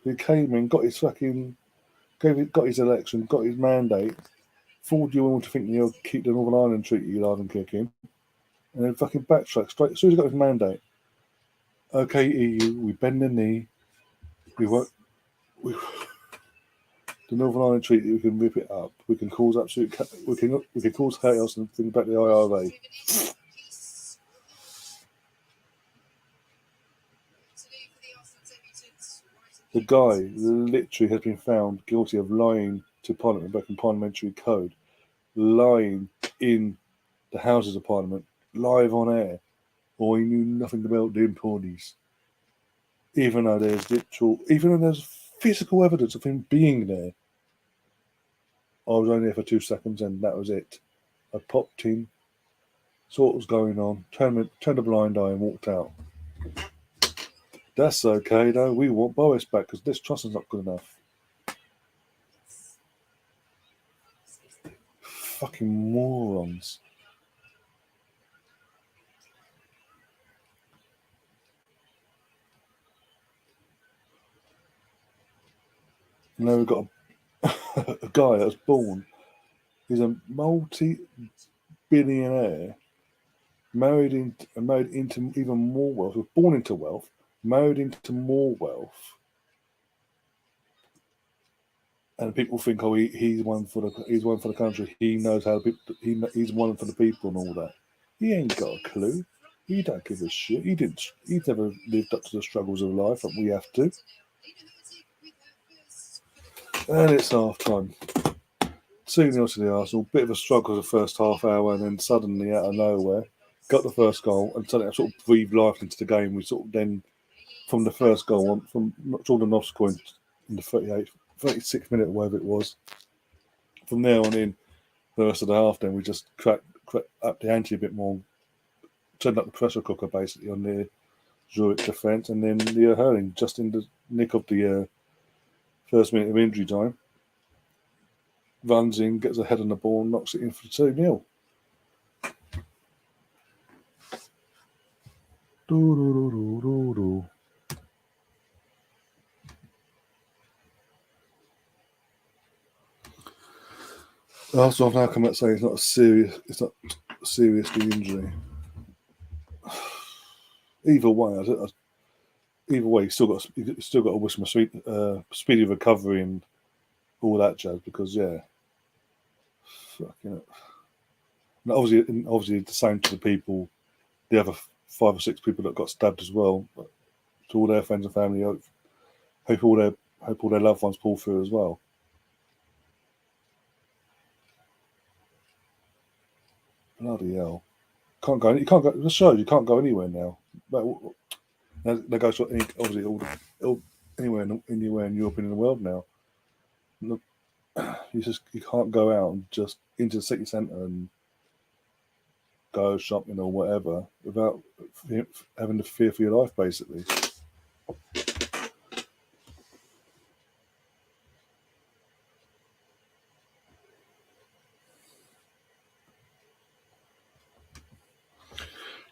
He came in, got his fucking, got his election, got his mandate, fooled you all to think you'll keep the Northern Ireland Treaty alive and kicking, and then fucking backtrack straight as soon as he got his mandate. Okay, EU, we bend the knee. We won't. The Northern Ireland Treaty, we can rip it up. We can cause absolute. We can cause chaos and bring back the IRA. The guy literally has been found guilty of lying to Parliament, back in Parliamentary Code, lying in the Houses of Parliament, live on air, or he knew nothing about the employees. Even though there's physical evidence of him being there. I was only there for 2 seconds and that was it. I popped in, saw what was going on, turned a blind eye and walked out. That's okay though, we want Boris back because this trust is not good enough. Fucking morons. And then we've got a guy that was born. He's a multi-billionaire, married into even more wealth. Was born into wealth, married into more wealth, and people think, oh, he's one for the country. He knows how he's one for the people and all that. He ain't got a clue. He don't give a shit. He's never lived up to the struggles of life that we have to. And it's half time. 2-0 to the Arsenal. Bit of a struggle the first half hour, and then suddenly out of nowhere, got the first goal, and suddenly I sort of breathed life into the game. We sort of then, from the first goal on, from Jordan scoring in the 36th minute, or whatever it was, from there on in, the rest of the half, then we just cracked up the ante a bit more, turned up the pressure cooker basically on the Zürich defence, and then the hurling just in the nick of the first minute of injury time. Runs in, gets a head on the ball, and knocks it in for 2-0. Also, I've now come out saying it's not seriously injury. Either way, you still got to wish him a speedy recovery and all that jazz, because fucking. And obviously the same to the people, the other 5 or 6 people that got stabbed as well. But to all their friends and family, hope all their loved ones pull through as well. Bloody hell! You can't go. Just shows you can't go anywhere now. They go to obviously anywhere in Europe and in the world now. Look, you can't go out and just into the city centre and go shopping or whatever without having to fear for your life, basically.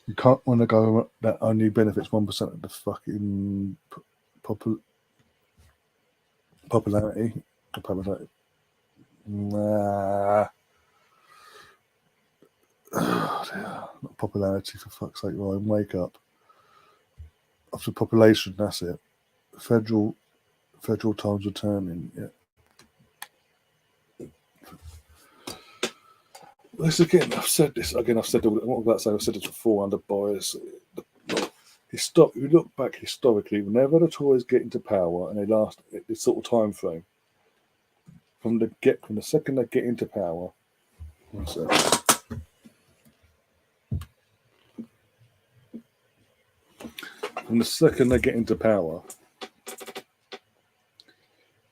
You can't want to go that only benefits 1% of the fucking popularity. Nah. Oh, dear. Not popularity, for fuck's sake, Ryan. Wake up. After population, that's it. Federal times returning, yeah. This again, I've said this before under bias. If you look back historically, whenever the Tories get into power and they last this sort of time frame, from the second they get into power, from the second they get into power,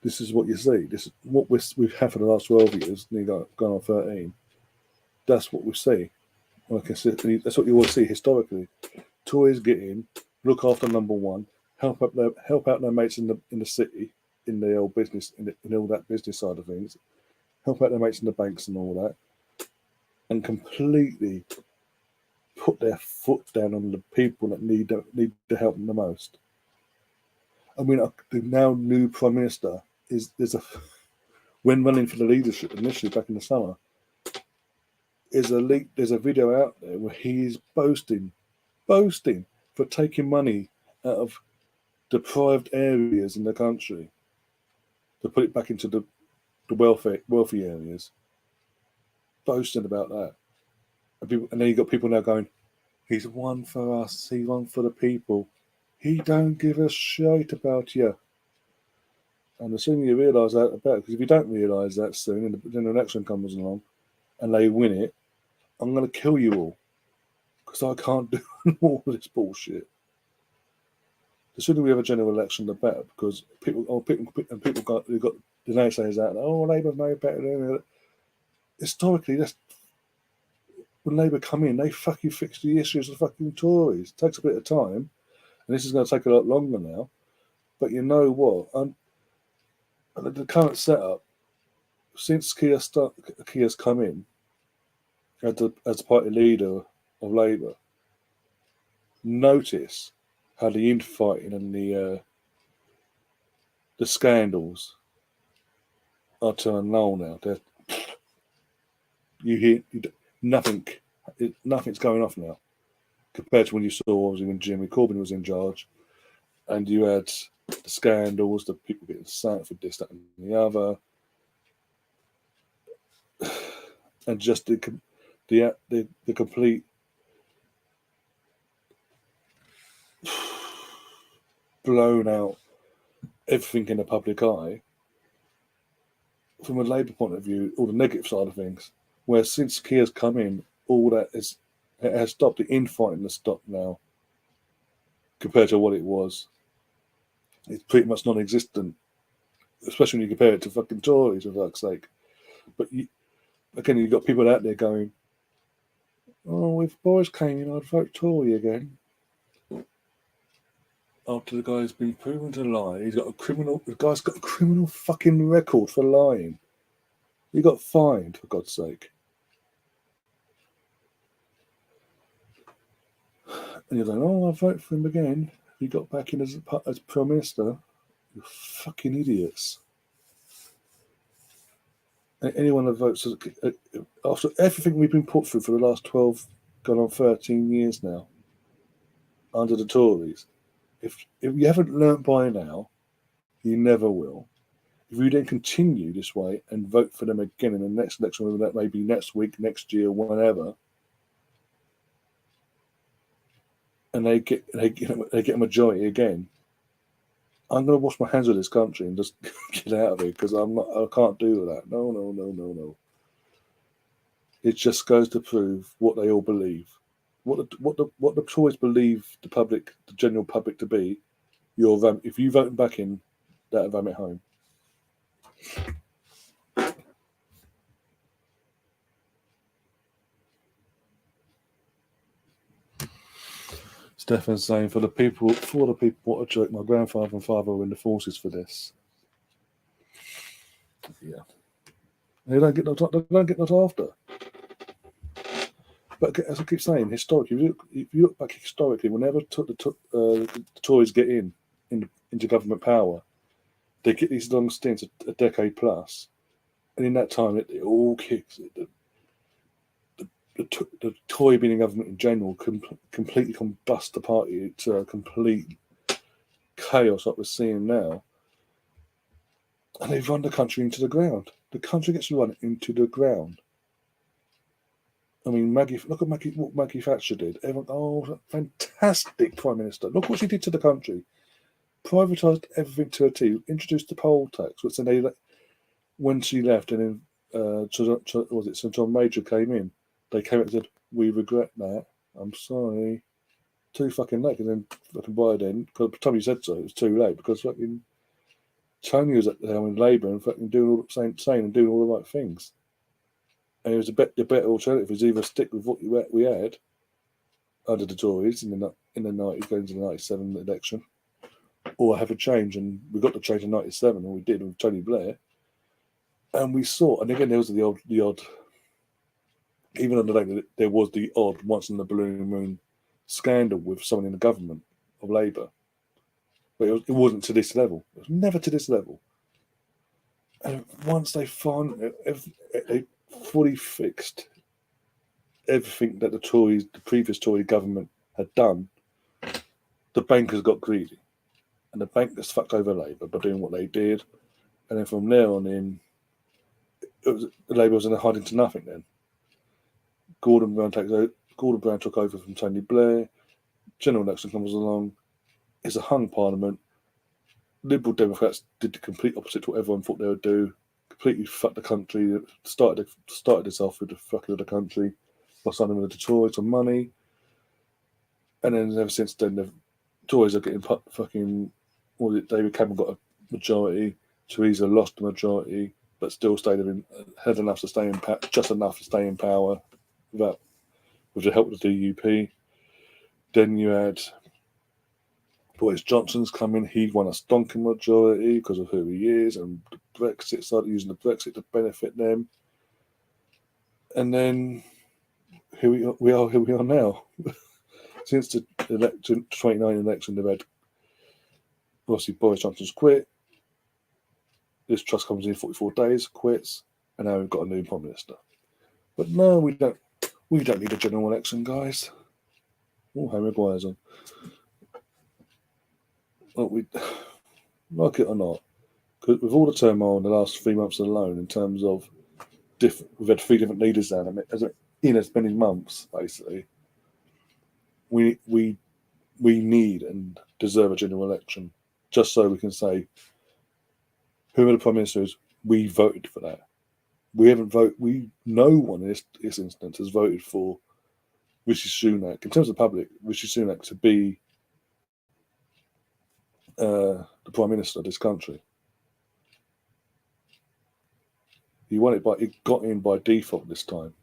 this is what you see. This is what we've had for the last 12 years, gone on 13. That's what we see. That's what you always see historically. Tories get in, look after number one, help out their mates in the city, in the old business, in all that business side of things, help out their mates in the banks and all that, and completely put their foot down on the people that need to help them the most. I mean, the now new Prime Minister when running for the leadership initially back in the summer, there's a video out there where he's boasting for taking money out of deprived areas in the country to put it back into the wealthy areas, boasting about that. And then you got people now going, he's one for us, he's one for the people. He don't give a shit about you. And the sooner you realise that, the better. Because if you don't realise that soon, and then the election comes along, and they win it, I'm going to kill you all. Because I can't do all this bullshit. The sooner we have a general election, the better. Because people got the naysayers out there. Oh, Labour's no better. Historically, when Labour come in, they fucking fix the issues of fucking Tories. It takes a bit of time, and this is going to take a lot longer now. But you know what? The current setup, since Keir's come in as party leader of Labour, notice how the infighting and the scandals are turning null now. Nothing's going off now compared to when you saw obviously when Jeremy Corbyn was in charge, and you had the scandals, the people getting sacked for this, that, and the other, and just the complete blown out everything in the public eye. From a Labour point of view, all the negative side of things, where since Keir's come in, all that has stopped. The infighting has stopped now compared to what it was. It's pretty much non-existent, especially when you compare it to fucking Tories, for fuck's sake. But again, you've got people out there going, "Oh, if Boris came in, I'd vote Tory again." After the guy's been proven to lie, the guy's got a criminal fucking record for lying. He got fined, for God's sake. And you're like, "Oh, I'll vote for him again." He got back in as Prime Minister. You fucking idiots. And anyone that votes, after everything we've been put through for the last 12, gone on 13 years now, under the Tories, if you haven't learnt by now, you never will. If you then continue this way and vote for them again in the next election, whether that may be next week, next year, whenever, and they get a majority again, I'm going to wash my hands of this country and just get out of it because I can't do that. No. It just goes to prove what they all believe, what the Tories believe the general public to be. If you vote them back in, that'll ram it home. Stefan's saying for the people, what a joke. My grandfather and father were in the forces for this. Yeah, they don't get that after. But as I keep saying, historically, if you look back historically, whenever the Tories get into government power, they get these long stints, a decade plus, and in that time, it all kicks. The Tory being in government in general completely combust the party to a complete chaos like we're seeing now. And they've run the country into the ground. The country gets run into the ground. I mean, look at what Maggie Thatcher did. Everyone, fantastic Prime Minister. Look what she did to the country. Privatised everything to a T. Introduced the poll tax, which then when she left, and then Sir John Major came in. They came out and said, "We regret that. I'm sorry." Too fucking late. And then fucking by then, because by the time you said so, it was too late because fucking Tony was at the helm in Labour and fucking saying and doing all the right things. And it was the better alternative was either stick with what we had under the Tories in the 90s, going to the 97 election, or have a change. And we got the change in 97, and we did with Tony Blair. And we saw, and again, there was the odd, even on the day there was the odd once in the blue moon scandal with someone in the government of Labour. But it wasn't to this level. It was never to this level. And once they fully fixed everything that the previous Tory government had done, the bankers got greedy. And the bankers fucked over Labour by doing what they did. And then from there on in, Labour was in a hiding to nothing then. Gordon Brown took over from Tony Blair. General election comes along. It's a hung parliament. Liberal Democrats did the complete opposite to what everyone thought they would do. Completely fucked the country. Started this off with the fucking of the country by signing with the Tories for money. And then ever since then, the Tories are getting fucking. David Cameron got a majority. Theresa lost the majority, but still had enough to stay in power, just enough to stay in power, with the help of the DUP. Then you had Boris Johnson's coming. He won a stonking majority because of who he is, and the Brexit started using the Brexit to benefit them. And then here we are now. Since the 2019 election, they've had obviously Boris Johnson's quit. this trust comes in 44 days, quits, and now we've got a new Prime Minister. But no, we don't. We don't need a general election, guys. Oh, Harry Maguire's on. Well, we like it or not, because with all the turmoil in the last 3 months alone, in terms of we've had 3 different leaders down in as many months, basically. We need and deserve a general election, just so we can say whoever the Prime Minister is, we voted for that. We haven't voted. No one in this instance has voted for Rishi Sunak. In terms of the public, Rishi Sunak to be the Prime Minister of this country. He won it it got in by default this time.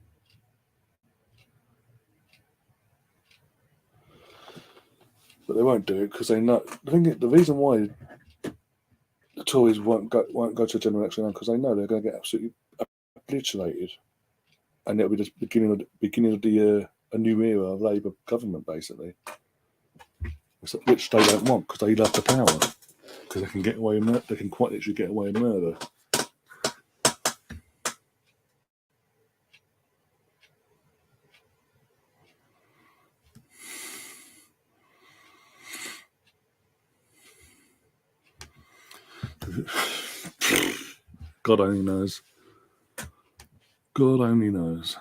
But they won't do it because they know. The reason why the Tories won't go to a general election now, because they know they're going to get absolutely obliterated, and it'll be the beginning of a new era of Labour government, basically, which they don't want because they love the power, because they can get away with they can quite literally get away with murder. God only knows. God only knows.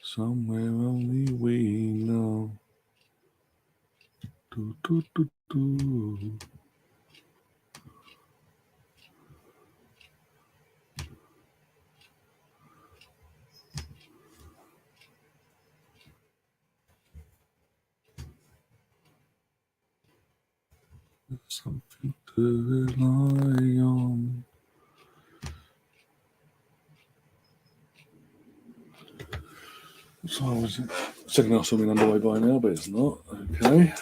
Somewhere only we know. Do, do, do, do. Something to rely on. So I was checking out something underway by now, but it's not. Okay.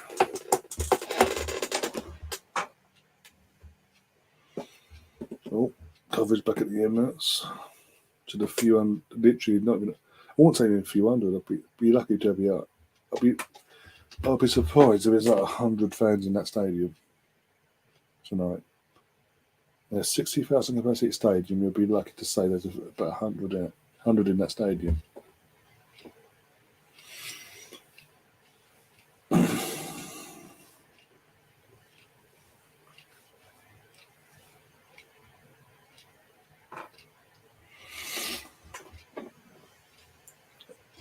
So coverage back at the Emirates. To the few literally not even. I won't say even a few hundred. I'd be lucky to be out. I'll be surprised if there's like 100 fans in that stadium tonight. There's 60,000 capacity stadium. You'll be lucky to say there's about 100 in that stadium.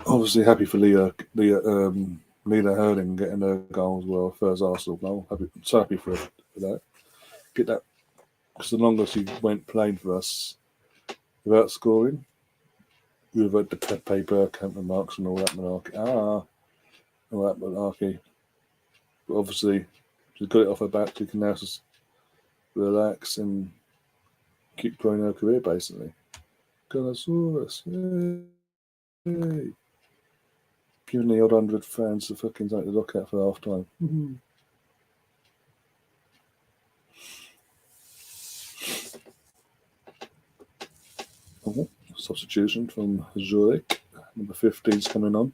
Obviously, happy for Leah Hurling getting her goal as well, first Arsenal goal. So happy for that. Get that, because the longest he went playing for us without scoring, with the paper, count remarks, and all that malarkey. All that malarkey. But obviously, she's got it off her back. She can now just relax and keep growing her career, basically. Gunnosaurus, yay! Giving the odd 100 fans the fucking something to look at for half time. Mm-hmm. Oh, substitution from Zürich. Number 15's coming on.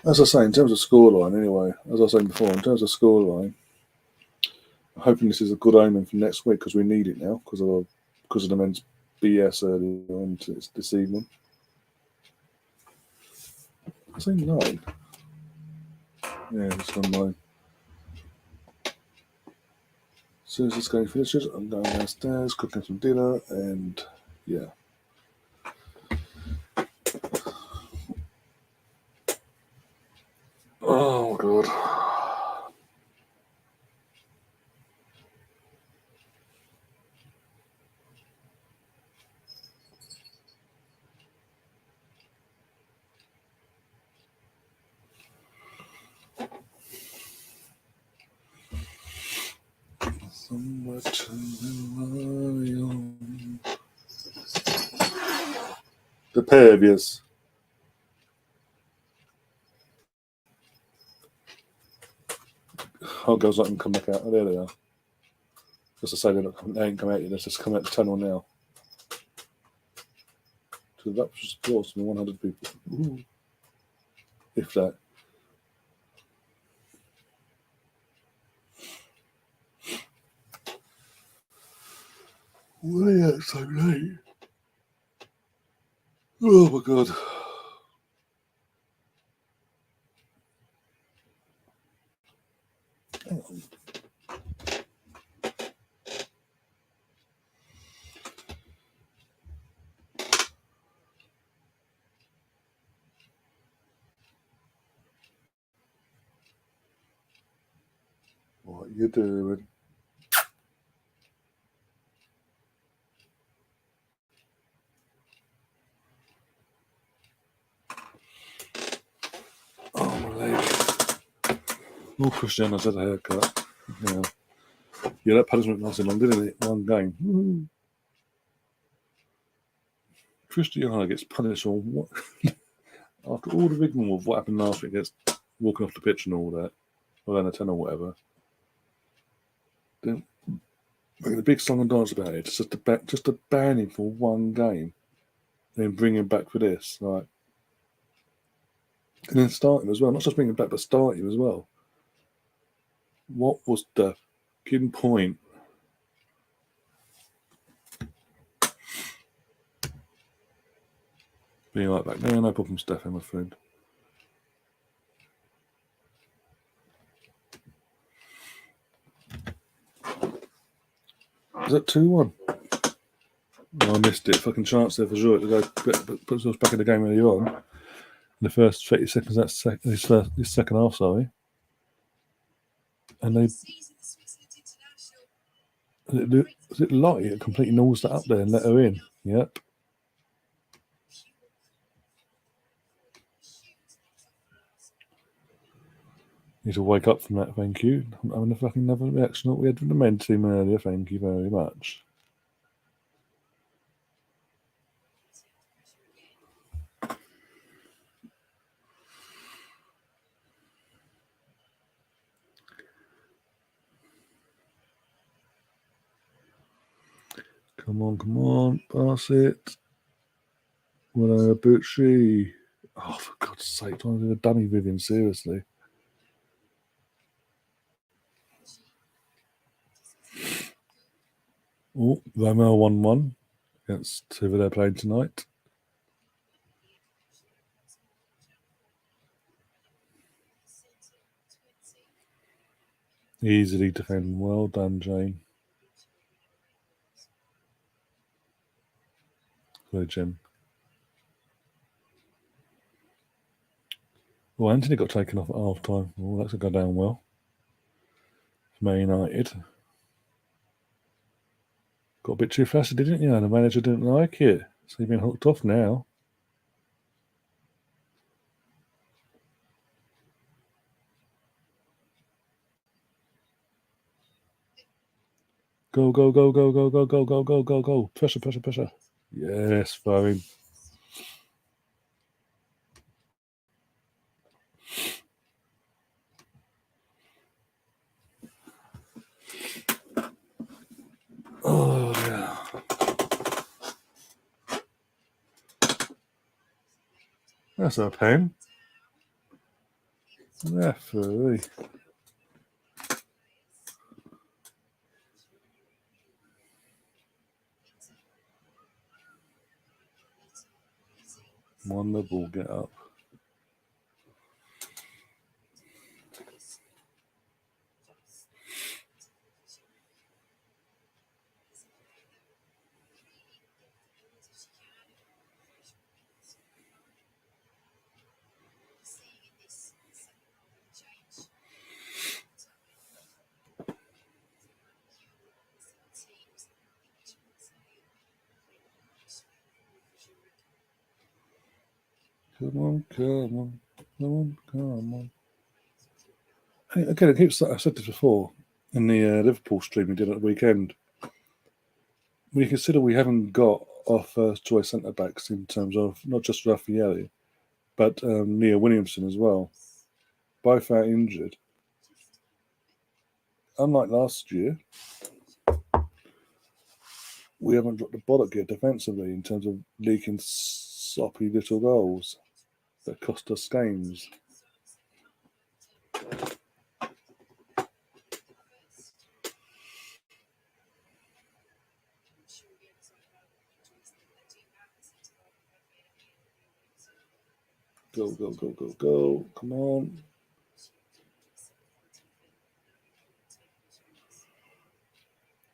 As I say, in terms of scoreline, anyway, as I was saying before, in terms of scoreline, I'm hoping this is a good omen for next week, because we need it now because of the men's BS earlier on this evening. I say 9. Yeah, it's on 9. As soon as this game finishes, I'm going downstairs, cooking some dinner, and yeah. Oh God. Somewhere to rely on. The pair of yous. Oh, girls let them come back out. Oh, there they are. Just to say they ain't come out yet. Let's just come out the tunnel now. To the rapturous applause from 100 people. Ooh. If that. Why are so late? Oh my god. Hang on. What you doing? Oh, my leg. Oh, Cristiano's had a haircut. Yeah. Yeah, that punishment lasted long, didn't it? One game. Woo-hoo. Cristiano gets punished on what? After all the rigmarole of what happened last week, gets walking off the pitch and all that, or down the 10 or whatever. Then making a big song and dance about it. Just to ban him for one game, then bring him back for this, right? And then start him as well. Not just bring him back, but start him as well. What was the fucking point? Being like that. No problem, Stefan, my friend. Is that 2-1? Oh, I missed it. Fucking chance there for Zürich to go put themselves back in the game earlier on. In the first 30 seconds, this second half, sorry. And was it Lottie that completely nosed that up there and let her in? Yep. Need to wake up from that, thank you. I'm having a fucking another reaction that we had from the men's team earlier, thank you very much. Come on, pass it. Well, Butchie. Oh, for God's sake, don't do a dummy with him, seriously. Oh, Ramo 1-1 against whoever they're playing tonight. Easily defend. Well done, Jane. Good, Jim. Well, Anthony got taken off at half time. Oh, that's going to go down well. Man United. Got a bit too fast, didn't you? And the manager didn't like it. So you've been hooked off now. Go. Pressure. Yes, throwing. Oh, yeah. That's a pen. Referee. Won the ball, get up. Come on. Hey, again, I said this before in the Liverpool stream we did at the weekend. When you consider we haven't got our first choice centre backs in terms of not just Raffaelli, but Nia Williamson as well. Both out injured. Unlike last year, we haven't dropped the bollock yet defensively in terms of leaking soppy little goals that cost us games. Go, go, go, go, go. Come on.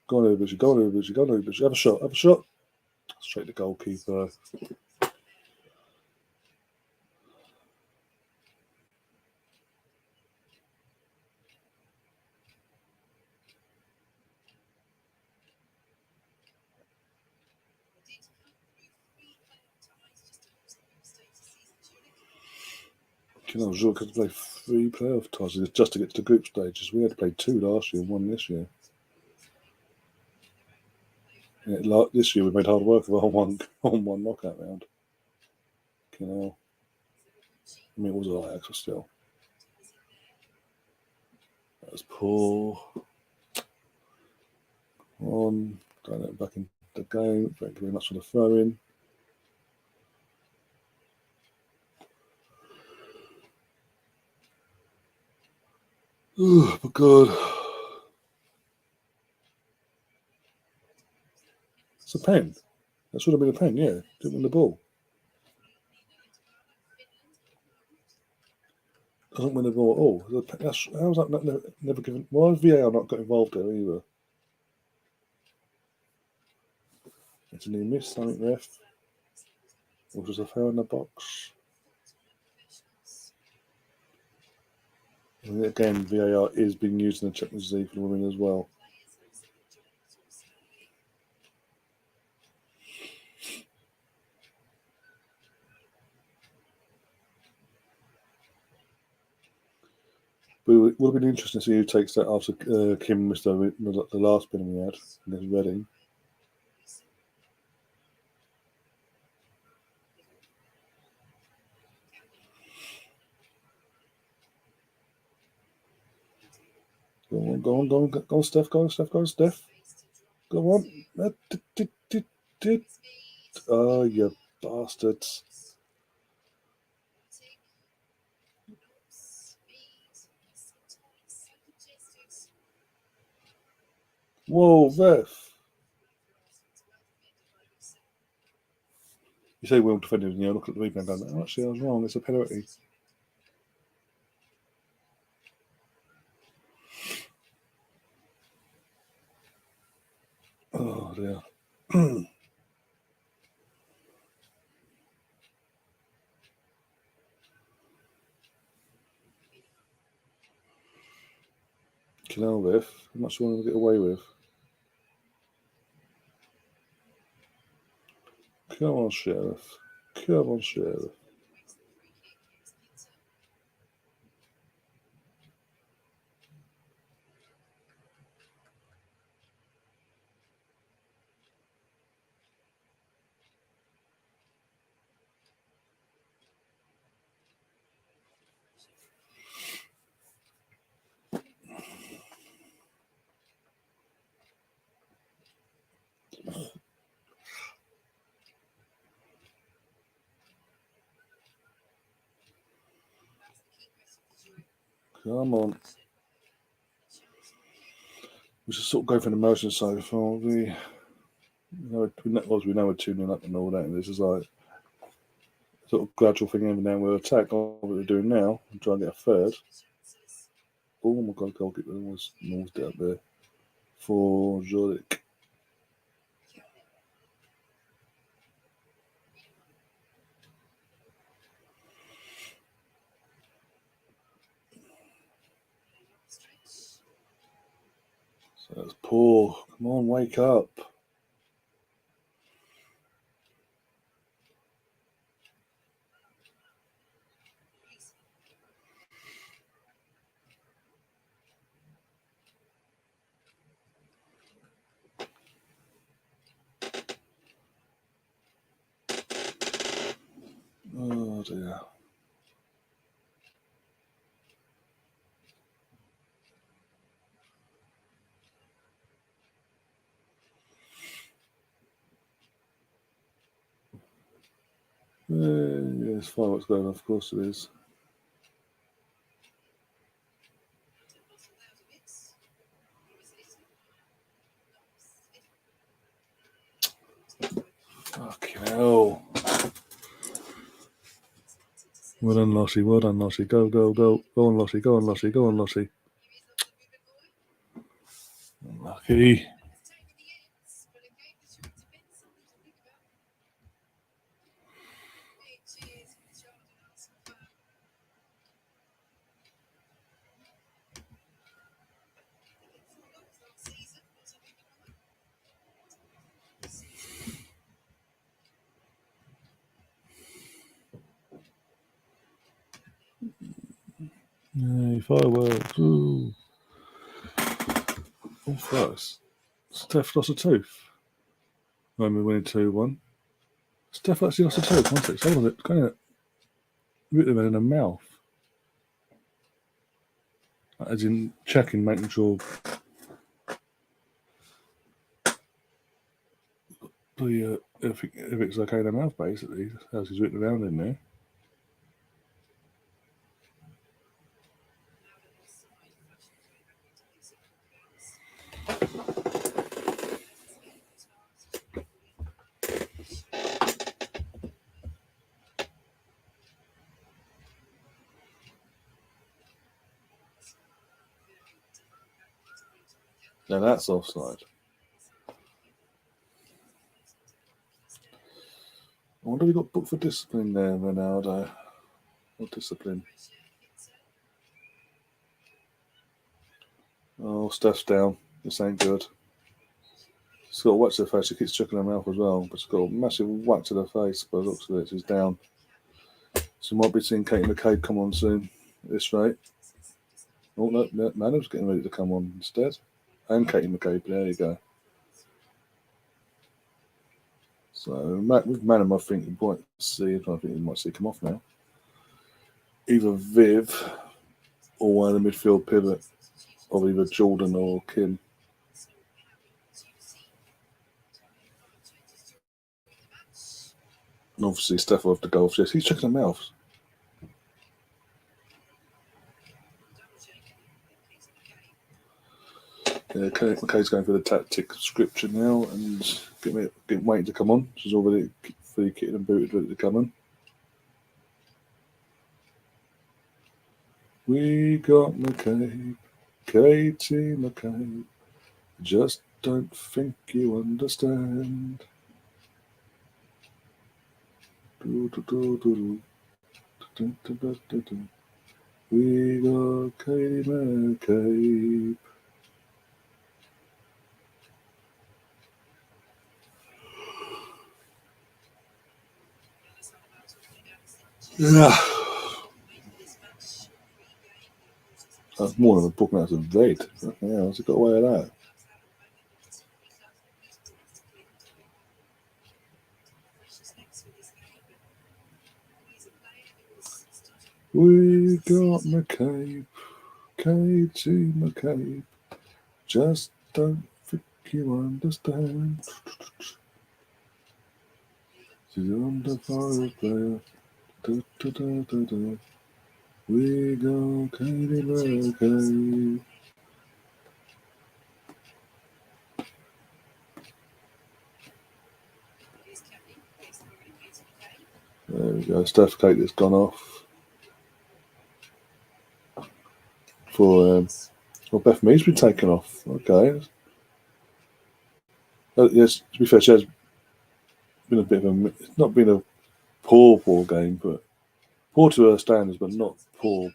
Go on, Uber. Go on, Uber. Go on, Uber. Have a shot. Have a shot. Straight to goalkeeper. You know, Zürich had to play 3 playoff ties just to get to the group stages. We had to play 2 last year and 1 this year. Yeah, this year we made hard work of our one knockout round. You know, I mean, it was Ajax, but still. That was poor. On, don't let it back in the game. Thank you very much for the throw in. Oh, my God. It's a pen. That should have been a pen, yeah. Didn't win the ball. Doesn't win the ball at all. How's that never given? Why has VAR not got involved there either? It's a new miss, something ref. Which was a foul in the box. And again, VAR is being used in the Champions League for the women as well. But it would have been interesting to see who takes that after Kim missed the last pin we had against Reading. Go on, Steph, go on, Steph. Go on. Oh, you bastards. Whoa, ref. You say well defended, and you look at the rebound and go, actually, I was wrong. It's a penalty. Oh, dear. Canal ref. How much do you want to get away with? Come on, Sheriff. Come on, Sheriff. Come on. We should sort of go for the motion so far. We know we're 2-0 up and all that, and this is like sort of gradual thing every now and we'll attack what we're doing now and try and get a third. Oh my God, goalkeeper almost nosed it up there for Zürich. So that's poor. Come on, wake up. Oh dear. Yes, fireworks going off, of course it is. Fucking hell. Well done, Lossie. Well done, Lossie. Go, go, go. Go on, Lossie. Go on, Lossie. Go on, Lossie. Lucky. Yay, fireworks. Ooh. Oh, first. Steph lost a tooth. When we winning 2-1. Steph actually lost a tooth. 1 sec. Hold on it. Kind of bit of it in her mouth. As in checking, making sure if it's okay in her mouth, basically. As he's written around in there. Now that's offside. I wonder if we got booked for discipline there, Ronaldo. What discipline? Oh, Steph's down. This ain't good. She's got a whack to the face. She keeps checking her mouth as well, but she's got a massive whack to the face. By the looks of it, she's down. So we might be seeing Katie McCabe come on soon at this rate. Oh, no, Manham's getting ready to come on instead. And Katie McCabe, there you go. So with Manham, I think you might see, come off now. Either Viv or one of the midfield pivot of either Jordan or Kim. And obviously Steph will have to go off. Yes, he's checking her mouth. Yeah, McKay's going for the tactic scripture now and waiting to come on. She's already free kitted and booted, ready to come on. We got McCabe, Katie McCabe. Just don't think you understand. We got Katie McCabe. Yeah. That's more than a book out of red. Yeah, what's it got away with that? We got McCabe, Katie McCabe. Just don't think you understand. She's under fire player. Da, da, da, da, da. We got Katie McCabe. There we go. Steph Kate has gone off for Beth Mead's been taken off. Okay. Yes, to be fair, she has been a bit of it's not been a poor game, but poor to her standards, but not poor.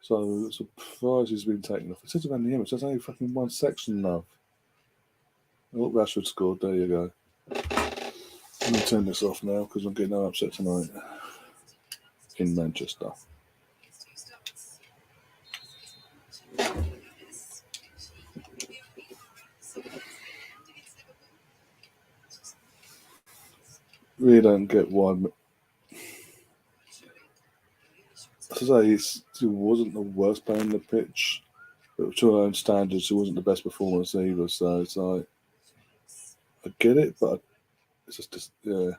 So it's a surprise he's been taken off. It says around the image, there's only fucking one section, love. Oh, Rashford scored. There you go. I'm going to turn this off now because I'm getting no upset tonight in Manchester. Really don't get why As I say, he wasn't the worst player on the pitch, but to our own standards, it wasn't the best performance either. So it's like, I get it, but it's just yeah.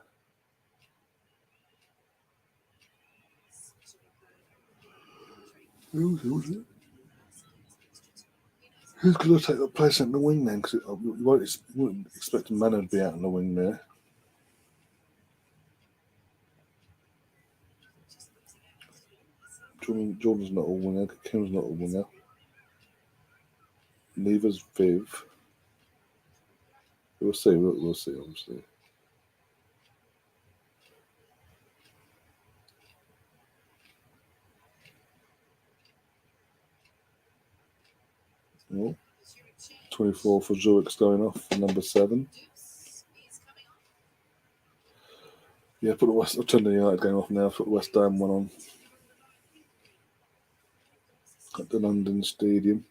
Who's it? Who's going to take the place in the wing then? Because you wouldn't expect Mano to be out in the wing there. Jordan's not a winger. Kim's not a winger. Neither's Viv. We'll see. We'll see. Obviously. Well, 24 for Zurich's going off for number 7. Yeah, put the West. I'll turn the United game off now. Put the West Ham one on at the London Stadium.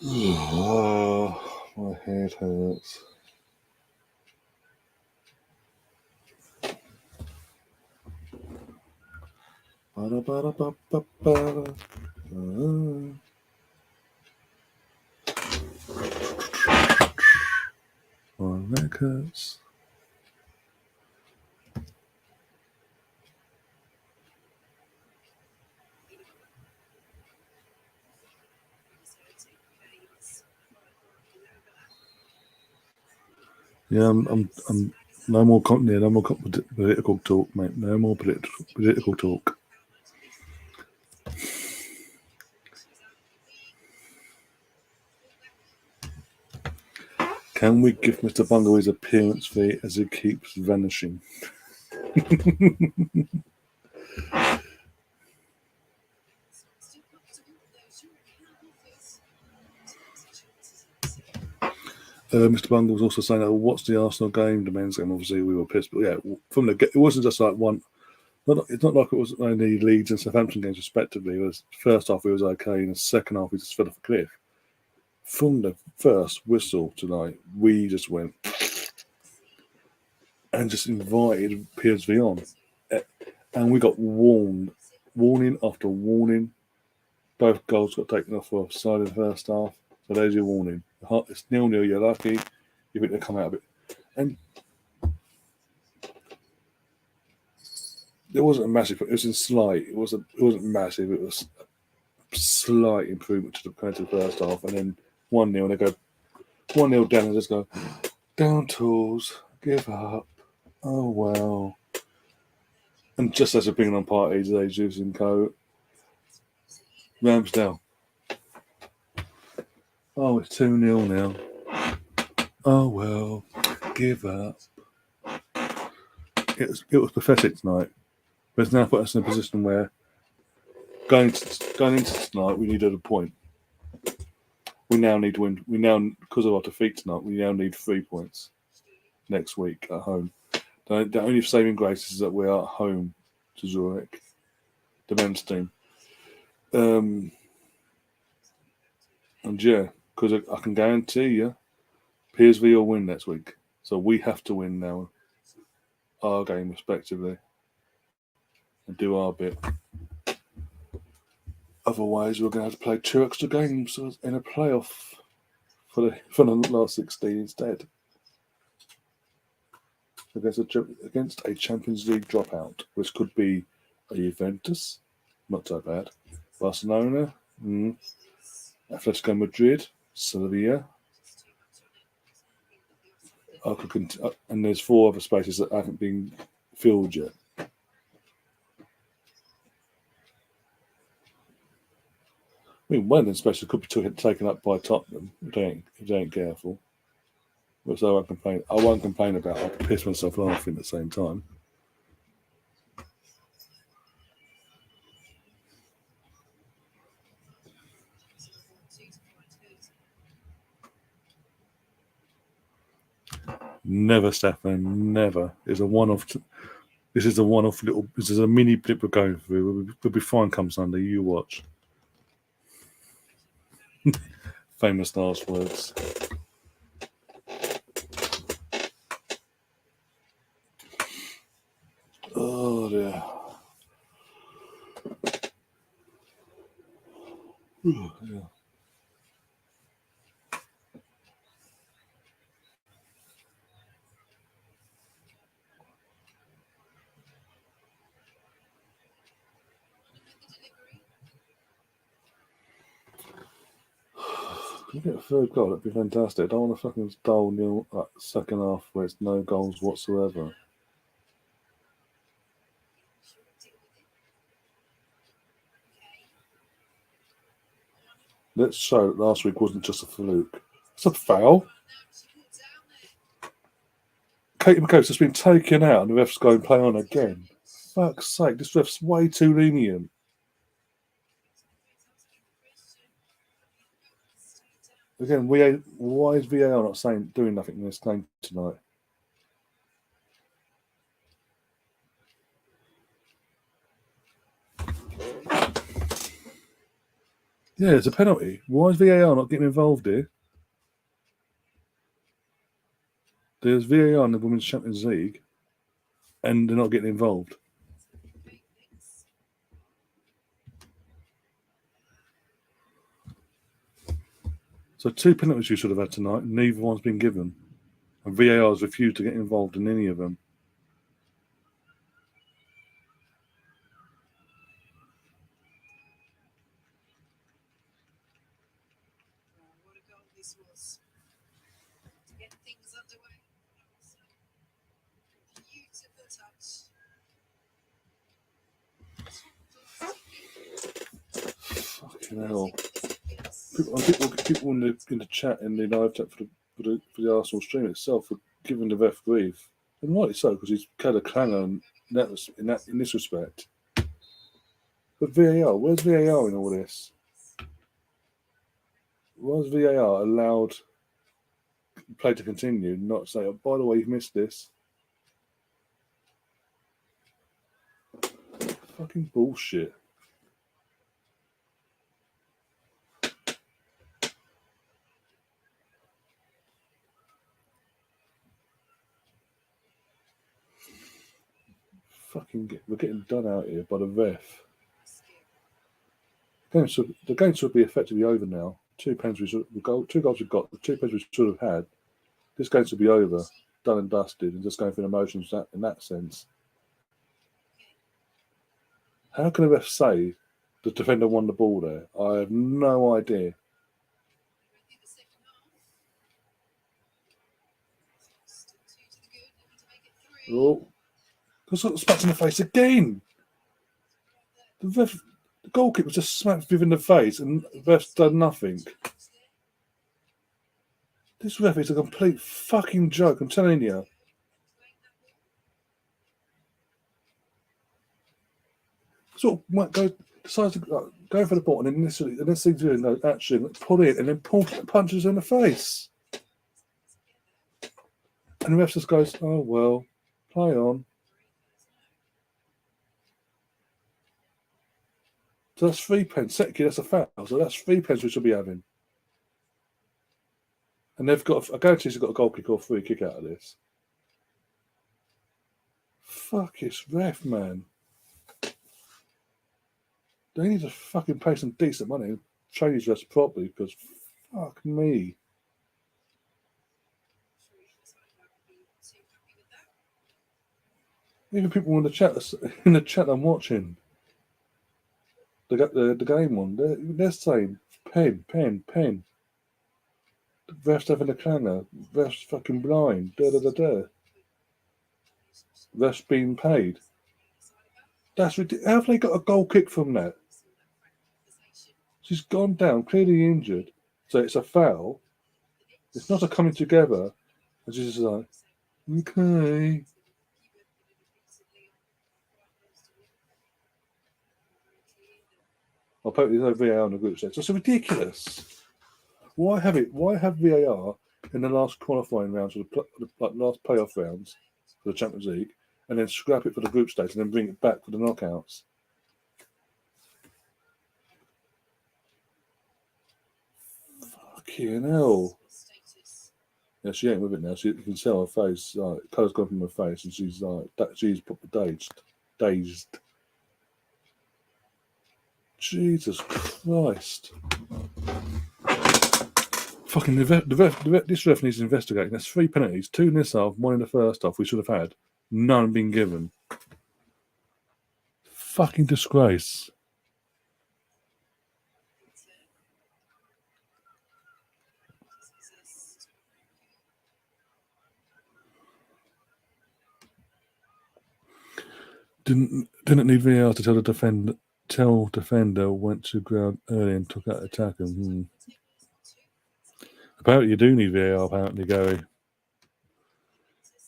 Oh, my head hurts. Ba-da-ba-da-ba-ba-ba. My neck hurts. Yeah, I'm no more political talk, mate. No more political talk. Can we give Mr. Bungle his appearance fee as he keeps vanishing? Mr. Bungle's also saying, "Oh, what's the Arsenal game? The men's game." Obviously, we were pissed, but yeah, from it wasn't just like one. It's not like it was only Leeds and Southampton games respectively. It was first half it was okay, and the second half we just fell off a cliff. From the first whistle tonight, we just went and just invited PSV on, and we got warning after warning. Both goals got taken off for offside in the first half. So there's your warning. It's 0-0, you're lucky. You think they'll come out of it. And it wasn't a massive, it was in slight. It wasn't massive, it was a slight improvement to the first half. And then 1-0, and they go 1-0 down and just go, down tools, give up. Oh, well. And just as they're bringing on parties, they Juice and Co. Ramsdale. Oh, it's 2-0 now. Oh, well, give up. It was pathetic tonight. But it's now put us in a position where going into tonight, we needed a point. We now need to win. Because of our defeat tonight, we now need 3 points next week at home. The only saving grace is that we are at home to Zurich, the men's team. And yeah, because I can guarantee you, PSV will win next week. So we have to win now, our game respectively, and do our bit. Otherwise, we're going to have to play 2 extra games in a playoff for the last 16 instead. Against a Champions League dropout, which could be a Juventus, not so bad, Barcelona, Atletico Madrid, Sevilla. And there's 4 other spaces that haven't been filled yet. I mean, one of them spaces could be taken up by Tottenham if they ain't careful. So I won't complain. I won't complain about it. I'll piss myself laughing at the same time. Never, Stefan. Never. It's a one-off. This is a one-off little. This is a mini blip we're going through. We'll be fine come Sunday. You watch. Famous last words. Oh dear. Ooh, yeah. If we get a third goal, that'd be fantastic. I don't want a fucking dull nil second half where it's no goals whatsoever. Let's show that last week wasn't just a fluke. It's a foul. Kate McCoast has been taken out and the ref's going play on again. Fuck's sake, this ref's way too lenient. Again, why is VAR not doing nothing in this game tonight? Yeah, it's a penalty. Why is VAR not getting involved here? There's VAR in the Women's Champions League, and they're not getting involved. So 2 penalties you should have had tonight, and neither one's been given. And VAR has refused to get involved in any of them. What a goal this was. To get things underway. Beautiful touch. Fucking hell. People in the chat in the live chat for the Arsenal stream itself are giving the ref grief, and rightly so, because he's had a clanger in this respect. But VAR, where's VAR in all this? Why has VAR allowed play to continue, not say, oh, by the way, you've missed this? Fucking bullshit. We're getting done out here by the ref. The game should be effectively over now. 2 goals we've got, the 2 pens we should have had. This game should be over, done and dusted, and just going through the motions in that sense. How can a ref say the defender won the ball there? I have no idea. Oh, got smacked in the face again. The goalkeeper just smacked Viv in the face, and the ref's done nothing. This ref is a complete fucking joke, I'm telling you. Sort of decides to go for the ball, and then this thing's doing no action, pull it, and then punches in the face. And the ref just goes, oh well, play on. So that's 3 pens. Technically, that's a foul. So that's 3 pens we should be having. And they've got, I guarantee they've got a goal kick or free kick out of this. Fuck this ref, man. They need to fucking pay some decent money and train these refs properly, because fuck me. Even people in the chat I'm watching, the game one, they're saying pen. The ref's having a clanger. Ref's fucking blind. Ref's being paid. That's ridiculous. How have they got a goal kick from that? She's gone down, clearly injured. So it's a foul. It's not a coming together. And she's just like, okay. I'll put there's no VAR on the group stage. That's ridiculous. Why have VAR in the last qualifying rounds, or the last playoff rounds for the Champions League, and then scrap it for the group stage and then bring it back for the knockouts? Fucking hell. Yeah, she ain't with it now. You can tell her face, colour's gone from her face, and she's proper daged. dazed. Jesus Christ. Fucking this ref needs investigating. That's 3 penalties, 2 in this half, 1 in the first half we should have had. None been given. Fucking disgrace. Didn't need VAR to tell defender went to ground early and took out attack. Apparently you do need VAR, apparently, Gary.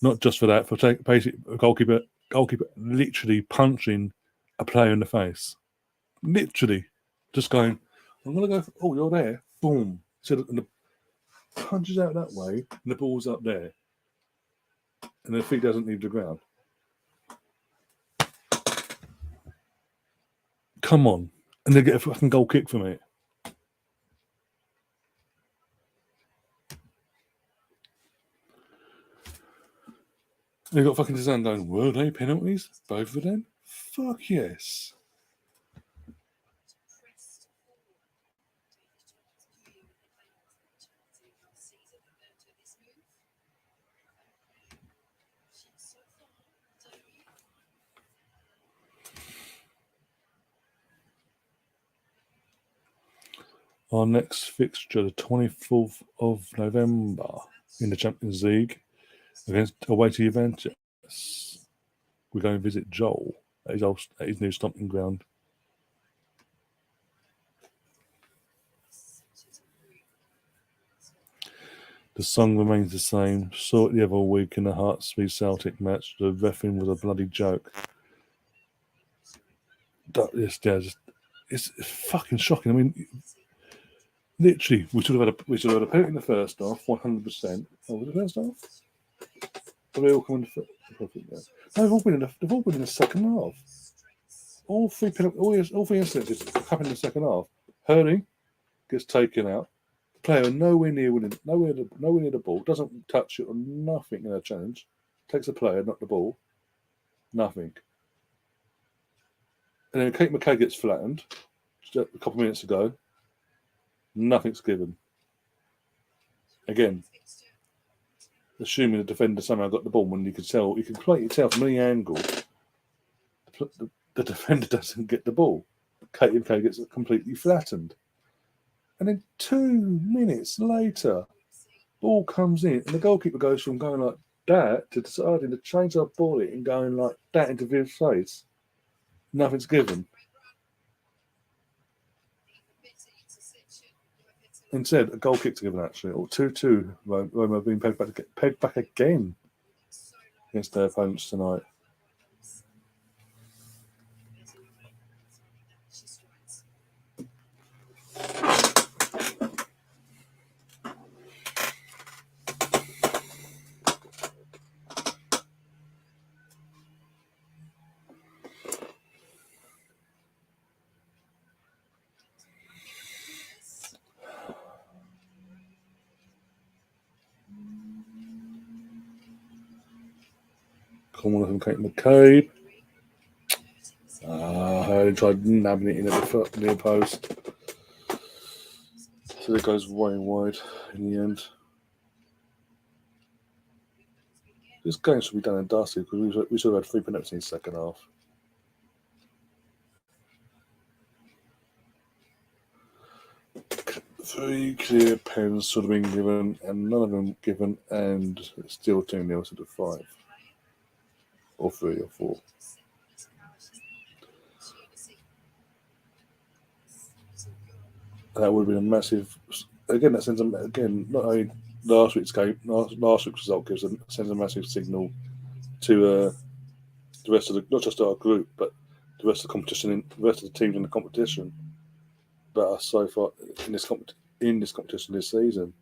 Not just for that, for basically a goalkeeper literally punching a player in the face. Literally. Just going, I'm going to go, oh, you're there. Boom. So and the punches out that way and the ball's up there. And the feet doesn't leave the ground. Come on. And they get a fucking goal kick from it. They got fucking Zidane going, were they penalties? Both of them? Fuck yes. Our next fixture, the 24th of November, in the Champions League, away to Juventus. We're going to visit Joel at his new stomping ground. The song remains the same. Saw it the other week in the Hearts v Celtic match. The reffing was a bloody joke. It's fucking shocking. I mean, literally, we should have had a penalty in the first half, 100%. Oh, was it the first half? They all come in the no, they've all been in the second half. All three incidents happen in the second half. Hurley gets taken out. The player nowhere near the ball, doesn't touch it or nothing in a challenge. Takes the player, not the ball. Nothing. And then Kate McKay gets flattened just a couple of minutes ago. Nothing's given. Again, assuming the defender somehow got the ball when you can completely tell from any angle the defender doesn't get the ball. Kate McKay gets completely flattened. And then 2 minutes later, ball comes in and the goalkeeper goes from going like that to deciding to change our ball and going like that into Viv's face. Nothing's given. Instead, a goal kick's given actually, or 2-2. Roma being pegged back again against their opponents tonight. Corner from Kate McCabe. He tried nabbing it in at the near post. So it goes way wide in the end. This game should be done and dusted because we should have had 3 penalties in the second half. Three clear pens should have been given, and none of them given, and it's still 2-0 to the 5. Or 3 or 4. That would have been a massive. Again, that sends not only last week's result sends a massive signal to the rest of not just our group, but the rest of the competition, the rest of the teams in the competition that are so far in this competition this season.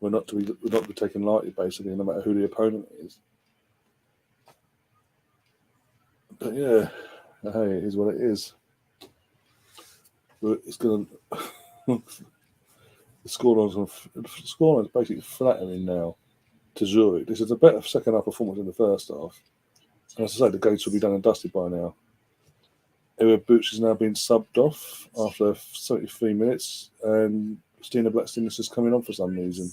We're not to be taken lightly, basically, no matter who the opponent is. But yeah, hey, it is what it is. It's going to. The scoreline's basically flattening now to Zürich. This is a better second half performance in the first half. As I say, the gates will be done and dusted by now. Ewa Boots has now been subbed off after 73 minutes, and Stina Blackstone is coming on for some reason.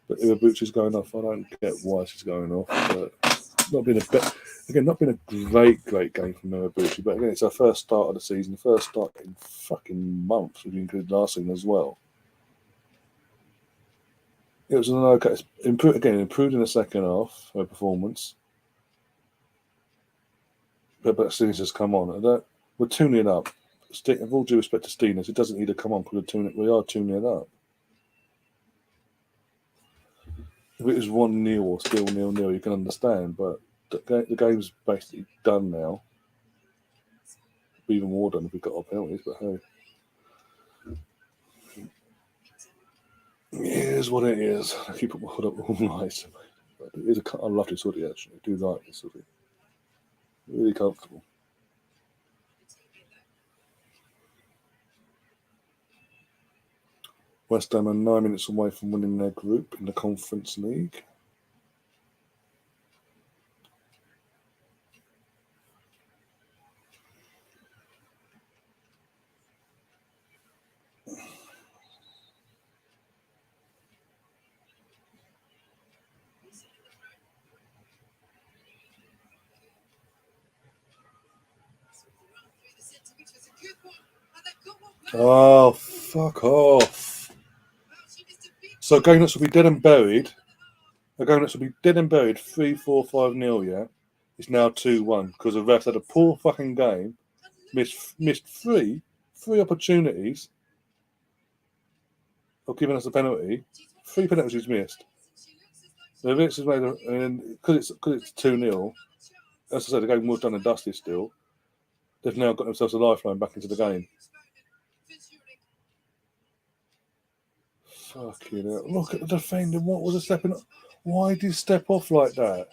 But Ewa Boots is going off. I don't get why she's going off. But not been a great game from Ewa Boots. But again, it's her first start of the season, first start in fucking months, if you include last season as well. It was an okay. Improved in the second half, her performance. But Stina's just come on. We're 2-0 up. With all due respect to Stina's, it doesn't need to come on because we are 2-0 up. If it was 1-0 or still 0-0, you can understand. But the game's basically done now. Be even more done if we got our penalties, but hey. It is what it is. I keep putting my hood up all night. But it is a lovely hoodie, actually. I do like this hoodie. Really comfortable. West Ham are 9 minutes away from winning their group in the Conference League. Oh, fuck off. So a game that should be dead and buried. 3-4-5-0, yeah? It's now 2-1 because the refs had a poor fucking game, missed three opportunities of giving us a penalty. 3 penalties missed. The refs has made and because it's 2-0, as I said, the game was done and dusted still. They've now got themselves a lifeline back into the game. Fucking hell. Look at the defender. What was a stepping? Why did he step off like that?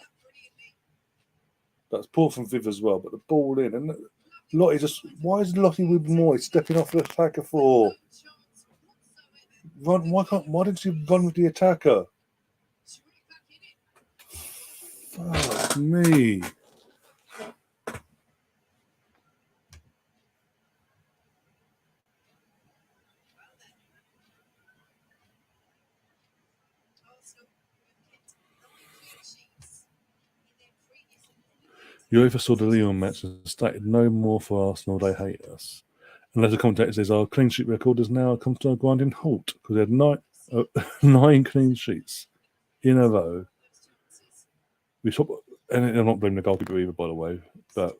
That's poor from Viv as well, but the ball in. And Lottie why is Lottie Woodmoy stepping off the attacker for? Why didn't you run with the attacker? Fuck me. Uefa saw the Lyon match and stated no more for Arsenal, they hate us. And as the commentator says, our clean sheet record has now come to a grinding halt because they had 9 clean sheets in a row. And I'm not blaming the goalkeeper either, by the way, but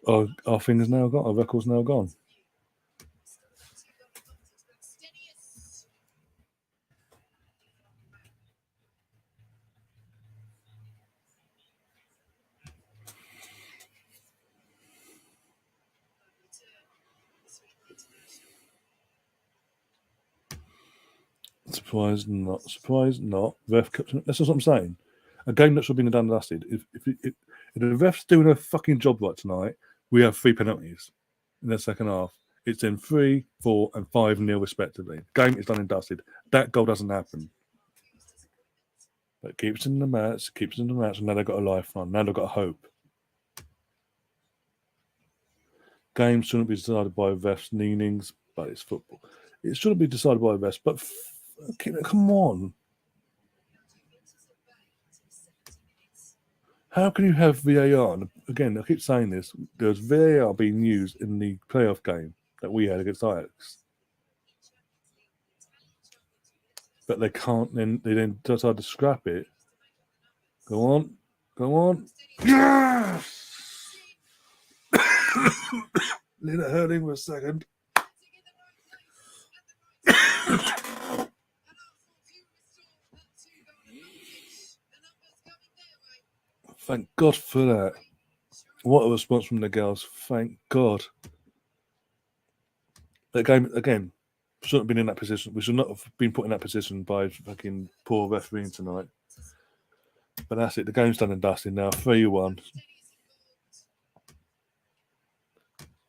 our thing is now gone, our record's now gone. Surprised not. Ref kept. That's what I'm saying. A game that should have been done and dusted. If the ref's doing a fucking job right tonight, we have 3 penalties in the second half. It's in 3, 4, and 5-0 respectively. Game is done and dusted. That goal doesn't happen. But keeps in the match, and now they've got a lifeline. Now they've got a hope. Games shouldn't be decided by refs' leanings, but it's football. It shouldn't be decided by refs, but come on. How can you have VAR? And again, I keep saying this. There's VAR being used in the playoff game that we had against Ajax. But they can't, they then decide to scrap it. Go on. Yes! Let it hurt him for a second. Thank God for that. What a response from the girls. Thank God. That game, again, shouldn't have been in that position. We should not have been put in that position by fucking poor refereeing tonight. But that's it. The game's done and dusted now. 3-1.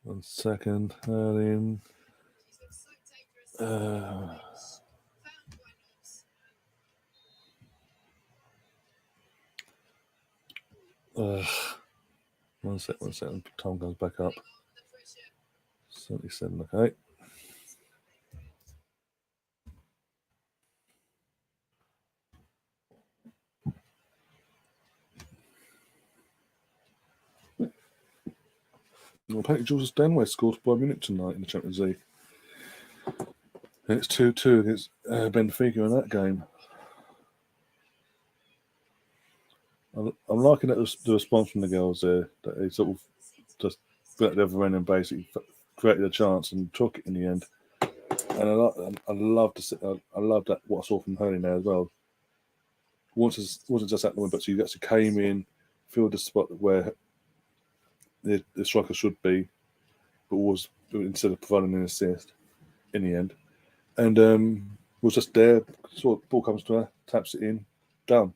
1 second. Hurling. One second. Time goes back up. 77, okay. Well, apparently George Stanway scored by Munich tonight in the Champions League. And it's 2-2 against Benfica in that game. I'm liking that the response from the girls there, that they sort of just put the other end and basically created a chance and took it in the end. And I love that what I saw from Hurley there as well. Wasn't just at the win, but she actually came in, filled the spot where the striker should be, but was instead of providing an assist in the end, and was just there. Sort of ball comes to her, taps it in, done.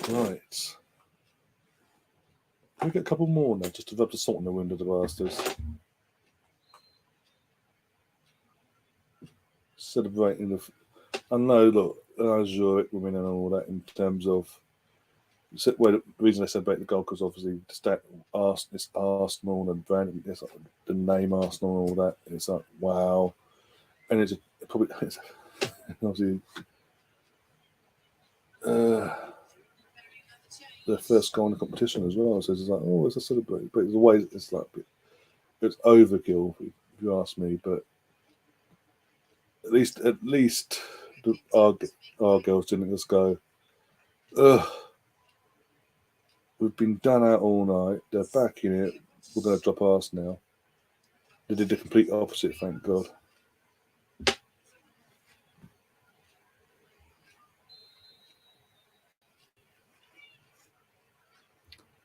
Right. We get a couple more now, just to rub the salt in the wind of the bastards. Celebrating the. I know, look, Zürich women and all that in terms of. Well, the reason they celebrate the goal because obviously it's Arsenal and branding, it's like the name Arsenal and all that. It's like wow, and it's obviously their first goal in the competition as well. So it's like it's a celebration, but it's always it's overkill if you ask me. But at least our girls didn't just go, ugh. We've been done out all night. They're back in it. We're going to drop arse now. They did the complete opposite, thank God.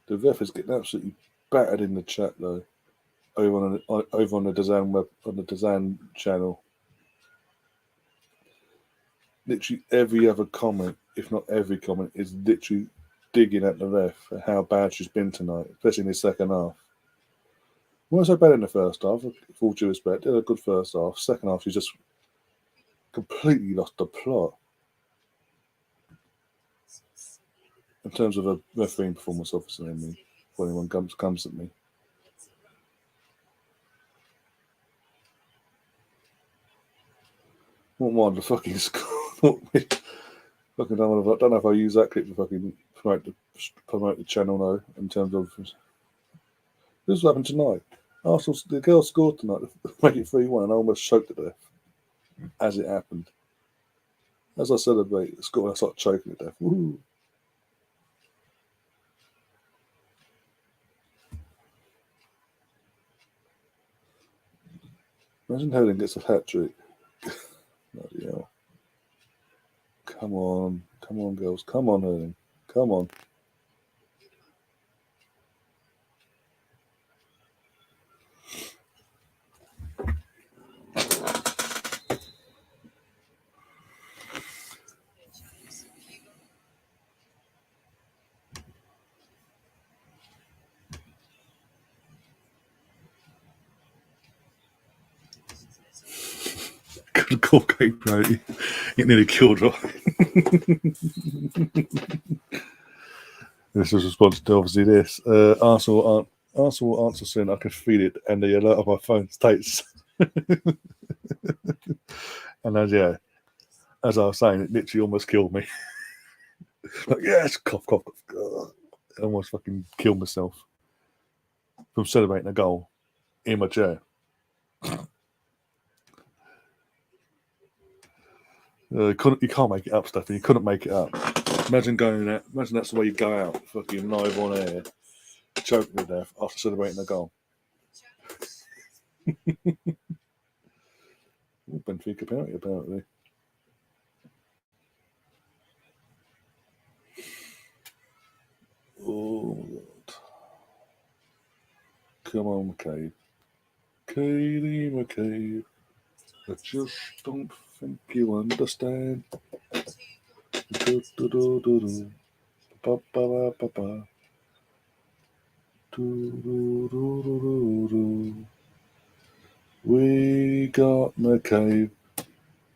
The ref is getting absolutely battered in the chat though. Over on the DAZN channel. Literally every other comment, if not every comment, is literally digging at the ref for how bad she's been tonight, especially in the second half. Wasn't so bad in the first half, full due respect. Did a good first half. Second half, she just completely lost the plot. In terms of a refereeing performance, obviously, I mean, if anyone comes at me. What more the fucking score? Fucking don't know if I use that clip to fucking promote the channel now. In terms of this is what happened tonight. Arsenal, the girl scored tonight, make it 3-1, and I almost choked to death as it happened. As I celebrate the score, I start choking to death. Woo! Imagine Helen gets a hat trick. Bloody hell. Come on, girls. Come on, Helen. Come on. Good call, Kate Brody. It nearly killed her. This was response to obviously this. Arsenal answer soon. I can feel it, and the alert of my phone states. And as I was saying, it literally almost killed me. Like yes, cough. I almost fucking killed myself from celebrating a goal in my chair. You can't make it up, Stefan. You couldn't make it up. Imagine imagine that's the way you go out, fucking live on air, choking to death after celebrating a goal. Benfica penalty, apparently. Oh my God! Come on, McCabe. Katie McCabe. I just don't think you understand. Ba-ba-ba-ba-ba. We got McCabe,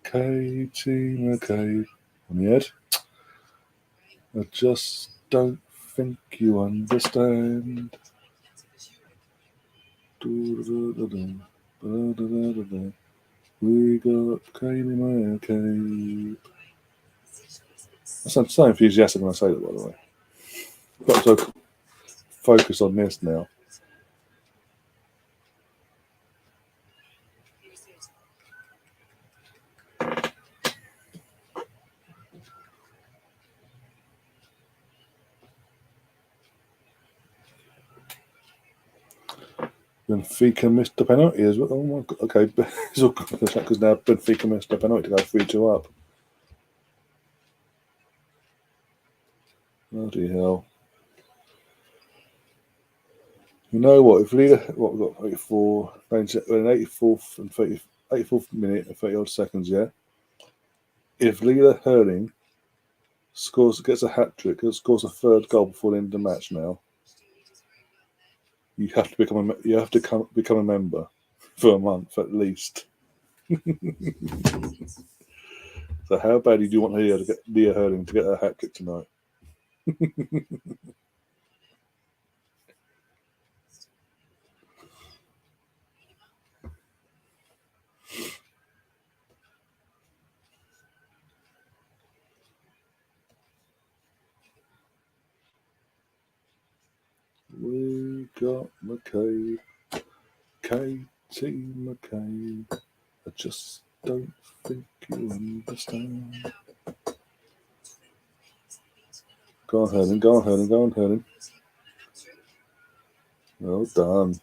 Katie McCabe. on the head. I just don't think you understand. We got Kaylee Maya Kay. I sound so enthusiastic when I say that, by the way. Got so focus on this now. Benfica missed the penalty as well. Oh my god! Okay, it's all good because now Benfica missed the penalty to go 3-2 up. Bloody hell! You know what? If Leader, what we've got 84, we're in 84th and 84th minute and 30 odd seconds. Yeah. If Leader Hurling gets a hat trick, scores a third goal before the end of the match now, you have to become a member for a month at least. So how badly do you want Leah Hurling to get a hat trick tonight? We got McCabe, Katie McCabe. I just don't think you understand. Go on, Hurling, go on, Hurling, go on, Hurling. Well done.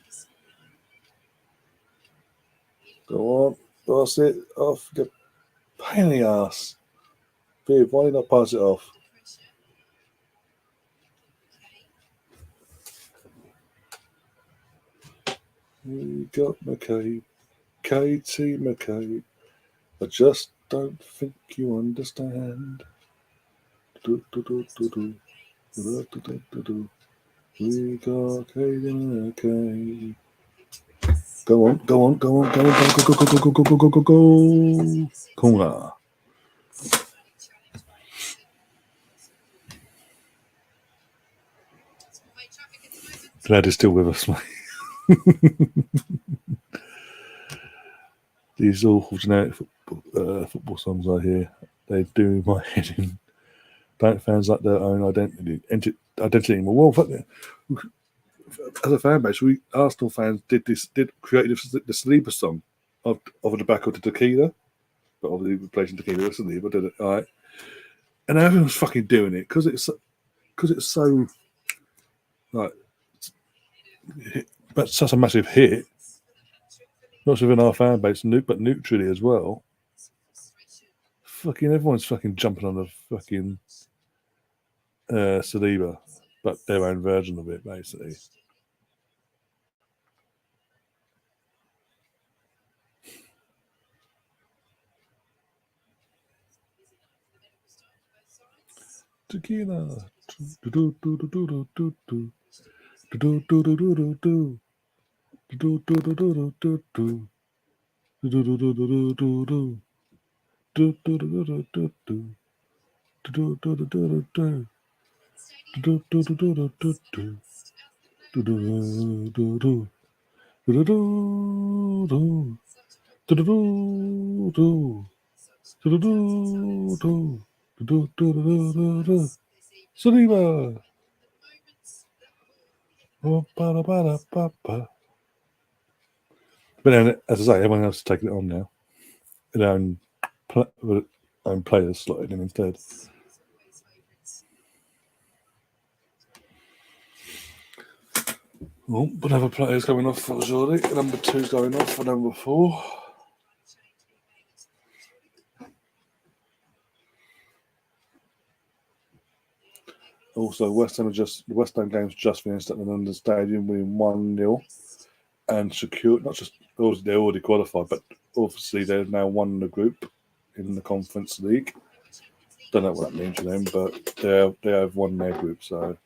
Go on, pass it off. Get pain in the ass. Viv, why not pass it off? We got McCabe, Katie McCabe. I just don't think you understand. Do, do, do, do, do. Do, do, do, do, do. We got Katie McCabe. Go on, go on, go on, go on, go, go, go, go, go, go, go, go, go. Corner. Glad he's still with us, mate. These awful generic football songs I hear, they do my head in. Don't fans like their own identity anymore? Well, fuck it. As a fan base, Arsenal fans did create the Saliba song of the back of the Tequila, but obviously replacing Tequila with Saliba did it, all right? And everyone's fucking doing it because it's so like, but such a massive hit. Not just within our fan base, but neutrally as well. Fucking everyone's fucking jumping on the fucking Saliba, but their own version of it, basically. Tequila. Saliba. But then, as I say, everyone else is taking it on now. Their own players slotted in instead. Oh, but another player's going off for Zürich. Number 2's going off for number 4. Also, the West Ham game's just finished at the London Stadium, winning 1-0 and secured. Not just they're already qualified, but obviously they've now won the group in the Conference League. Don't know what that means to them, but they have won their group, so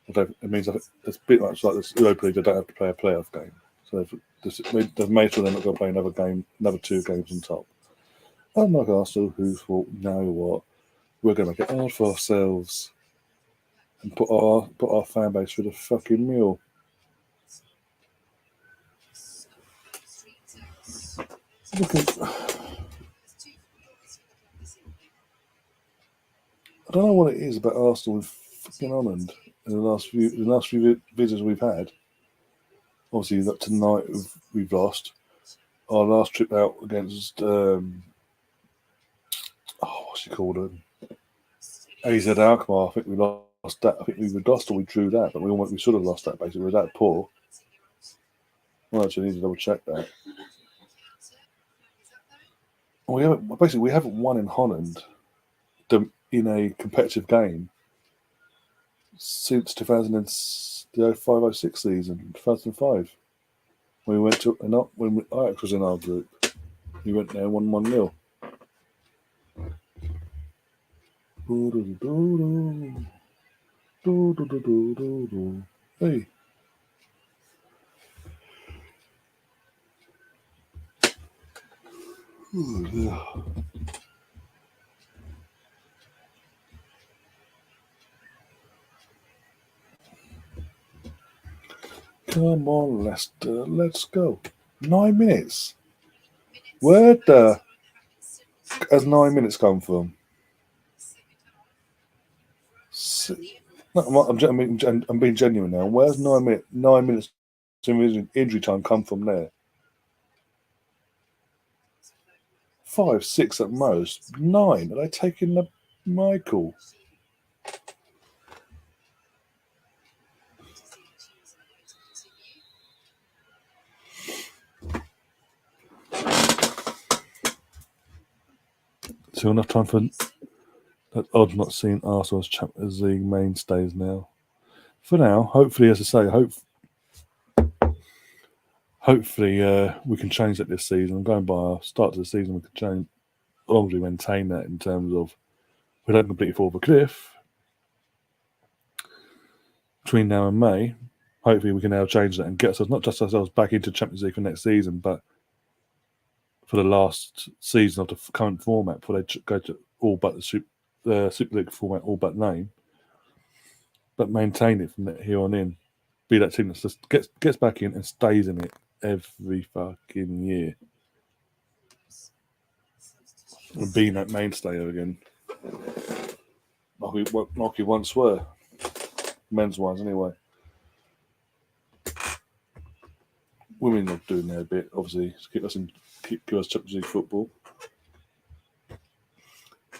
it means it's a bit much like this Europa League. They don't have to play a playoff game, so they've made sure they're not going to play another 2 games on top. Unlike Arsenal, who thought, you know what, we're going to make it hard for ourselves and put our fan base through the fucking mill. Look at, I don't know what it is about Arsenal with fucking Holland in the last few visits we've had. Obviously, that tonight we've lost. Our last trip out against what's he called? AZ Alkmaar. I think we lost that. I think we lost or we drew that, but we should have lost that. Basically, we were that poor. Well, actually, I need to double check that. We haven't won in Holland in a competitive game since 2005-06 season, 2005. When we went to when Ajax was in our group, we went there 1-0. Hey. Ooh, yeah. Come on, Leicester, let's go. 9 minutes. Where has 9 minutes come from? No, I'm being genuine now. Where's 9 minutes injury time come from there? 5, 6 at most. 9. Are they taking the Michael? So enough time for that odd not seeing Arsenal as Champions League mainstays now. For now, hopefully, as I say, hopefully we can change that this season. I'm going by our start to the season, we can change, as long as we maintain that in terms of we don't completely fall off a cliff between now and May. Hopefully we can now change that and get ourselves, not just ourselves back into Champions League for next season, but for the last season of the current format, before they go to all but the Super League format, all but name, but maintain it from here on in. Be that team that just gets back in and stays in it every fucking year. And being that mainstay again. Like we once were. Men's wise, anyway. Women are doing their bit, obviously, to give us Champions League football.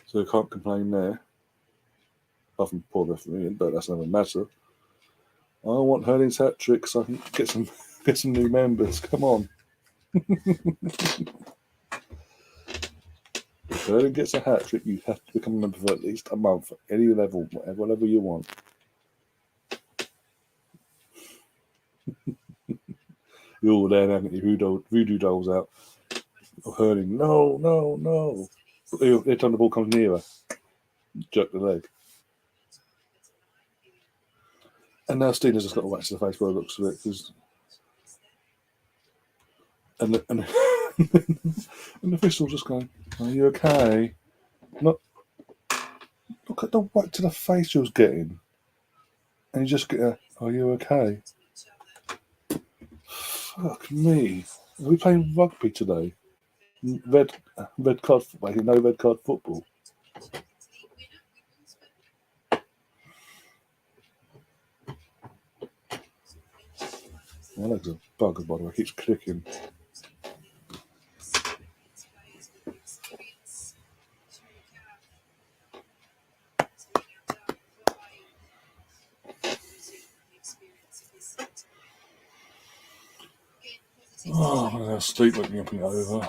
So I can't complain there. Apart from poor refereeing, but that's another matter. I want Hurley's hat trick so I can get some new members. Come on. If Hurley gets a hat trick, you have to become a member for at least a month at any level, whatever level you want. You're all there having your voodoo dolls out. Of Hurley, no. Every time the ball comes nearer, jerk the leg. And now Steener's just got to wax the face by the looks of it. And the official's just going, are you okay? Look at the whack to the face she was getting. And you just get a, are you okay? Fuck me. Are we playing rugby today? Red card football. No red card football. My legs are buggers, by the way. It keeps clicking. Oh, I'm going to sleep looking up and over.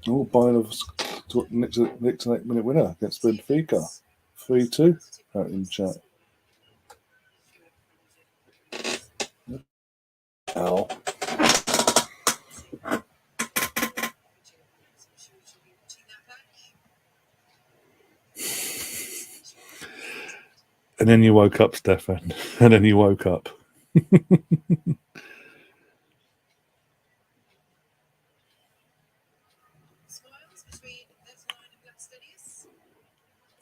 Oh, Bayern have nicked an 8-minute winner against Benfica. 3-2 out in chat. Ow. And then you woke up, Stefan. And then you woke up. Smiles between Watchalong and Blackstenius.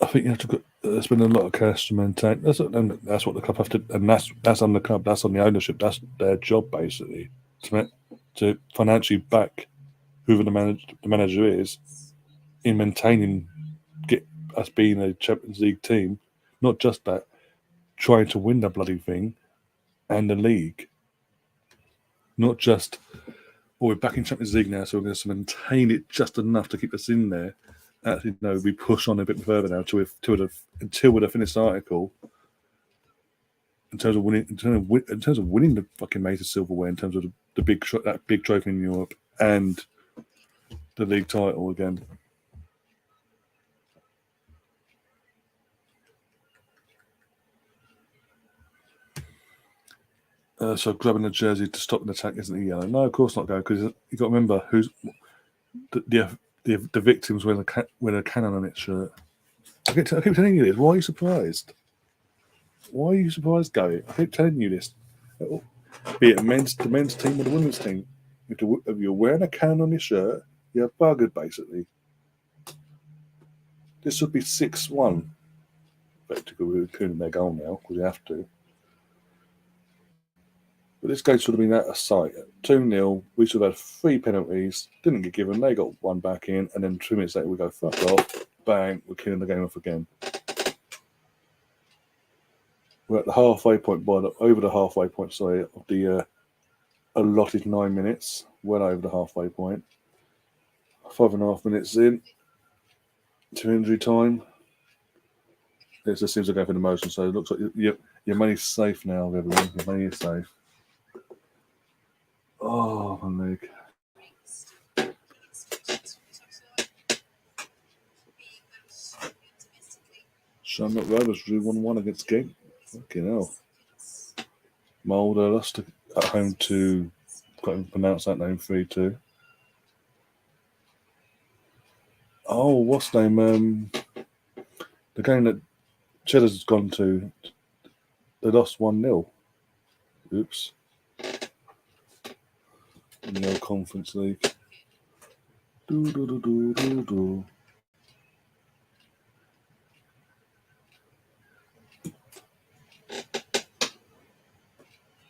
I think you have to go. There's been a lot of cash to maintain. That's what the club have to, and that's on the club. That's on the ownership. That's their job basically to financially back whoever the manager is in maintaining us being a Champions League team. Not just that, trying to win the bloody thing and the league. Not just, we're back in Champions League now, so we're going to maintain it just enough to keep us in there. Actually, no, we push on a bit further now until we've finished the article. In terms of winning the fucking major silverware, in terms of the that big trophy in Europe and the league title again. So grabbing a jersey to stop an attack isn't yellow. No, of course not, go, because you got to remember who's the victims with a cannon on its shirt. I keep telling you this. Why are you surprised? Why are you surprised, Gary? I keep telling you this. Be it the men's team or the women's team. If you're wearing a cannon on your shirt, you're buggered, basically. This should be 6-1. Effectively, we're including their goal now, because we have to. But this game should have been out of sight. 2-0, we should have had 3 penalties, didn't get given, they got 1 back in, and then 2 minutes later we go, fuck off, bang, we're killing the game off again. We're at the halfway point, over the halfway point, of the allotted 9 minutes, well over the halfway point. 5.5 minutes in to injury time. It just seems to go for the motion, so it looks like your money's safe now, everyone. Your money is safe. Oh, my leg. Shamrock Rovers drew 1-1 against Genk. Fucking hell. Mulder lost at home to, can't pronounce that name, 3-2. Oh, what's the name? The game that Cheddar's gone to, they lost 1-0. Oops. In the old Conference League.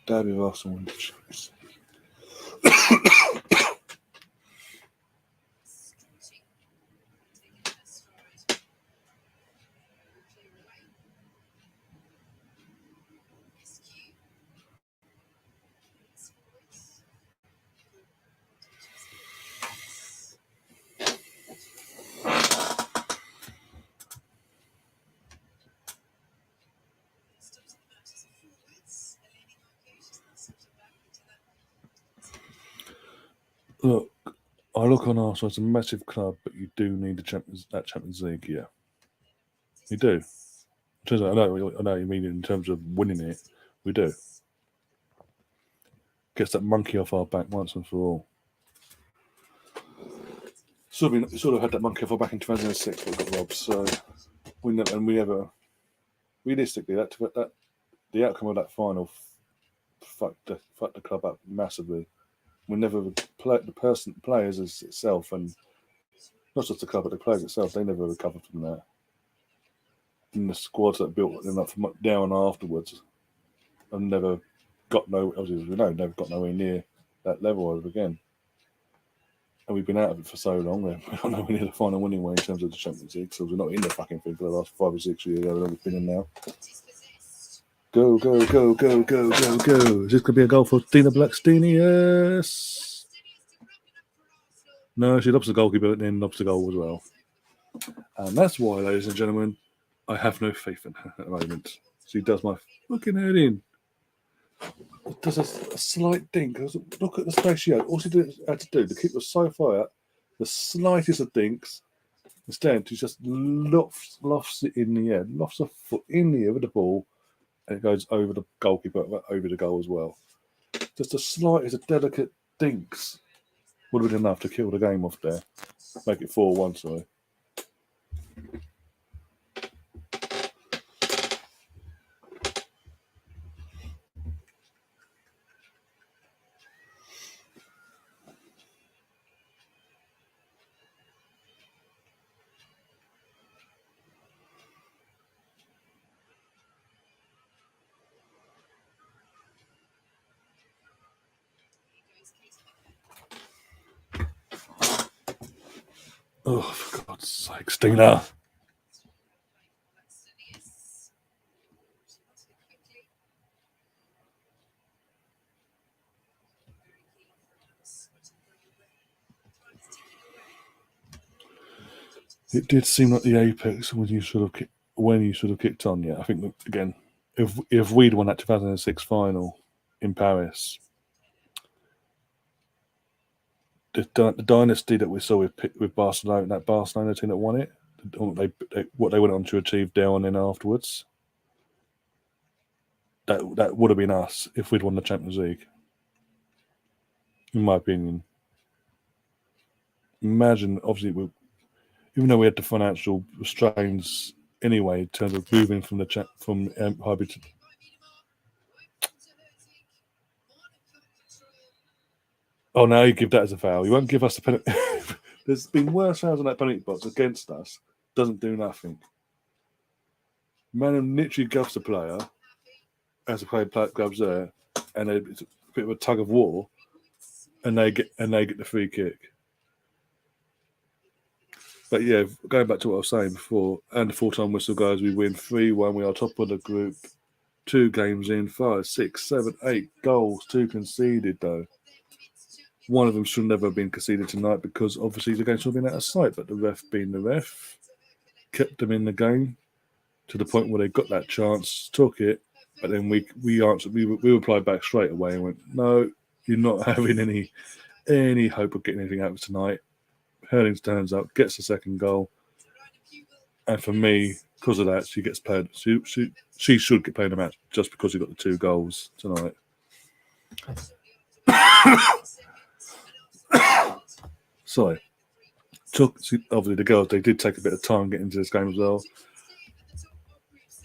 Derby of Arsenal. Look, I look on Arsenal, it's a massive club, but you do need that Champions League, yeah. You do. I know you mean in terms of winning it, we do. Gets that monkey off our back once and for all. Sort of had that monkey off our back in 2006, but we got robbed. So realistically, that the outcome of that final fucked the club up massively. We never the players as itself, and not just the club, but the players itself, they never recovered from that. And the squads that built enough from down afterwards, and never got nowhere near that level ever again. And we've been out of it for so long. We're not nowhere near the final winning way in terms of the Champions League, so we're not in the fucking thing for the last 5 or 6 years. We've been in now. Go, go, go, go, go, go, go. Is this going to be a goal for Dina Blacksteni? Yes. No, she lobs the goalkeeper and then lobs the goal as well. And that's why, ladies and gentlemen, I have no faith in her at the moment. She does my fucking head in. Does a slight dink. Look at the space she had. All she had to do, the keeper was so far out, the slightest of dinks. Instead, she just lofts it in the air, lofts a foot in the air with the ball, and it goes over the goalkeeper, over the goal as well. Just the slightest of delicate dinks would have been enough to kill the game off there. Make it 4-1, sorry. Oh, for God's sake, Stina. It did seem like the apex when you should have kicked on. Yeah, I think that, again, if we'd won that 2006 final in Paris, the dynasty that we saw with Barcelona, that Barcelona team that won it, what they went on to achieve there and then afterwards, that would have been us if we'd won the Champions League. In my opinion, imagine obviously even though we had the financial strains anyway in terms of moving from hybrid. Oh, now you give that as a foul. You won't give us a penalty. There's been worse fouls on that penalty box against us. Doesn't do nothing. Man literally gloves the player as the player grabs there, and it's a bit of a tug of war, and they get the free kick. But yeah, going back to what I was saying before, and the full-time whistle goes, we win 3-1. We are top of the group. 2 games in, 5, 6, 7, 8 goals, 2 conceded though. One of them should never have been conceded tonight because obviously the game should have been out of sight. But the ref, being the ref, kept them in the game to the point where they got that chance, took it, but then we answered. We replied back straight away and went, "No, you're not having any hope of getting anything out of tonight." Hurling turns up, gets the second goal, and for me, because of that, she gets played. She should get played in the match just because she got the 2 goals tonight. Sorry. Obviously the girls, they did take a bit of time getting into this game as well.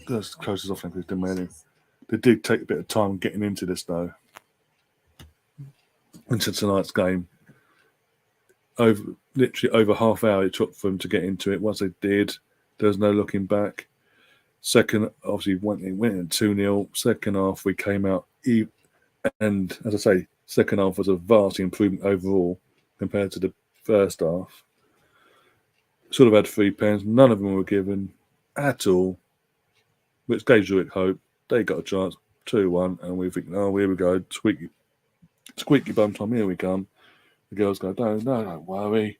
Let's close this off because it didn't matter. They did take a bit of time getting into this though. Into tonight's game. Literally over half hour it took for them to get into it. Once they did, there was no looking back. Second, obviously went in 2-0. Second half we came out, and as I say, second half was a vast improvement overall compared to the first half. Sort of had 3 pens. None of them were given at all, which gave Zürich hope. They got a chance, 2-1, and we think, oh, here we go, squeaky bum time, here we come. The girls go, no, don't worry.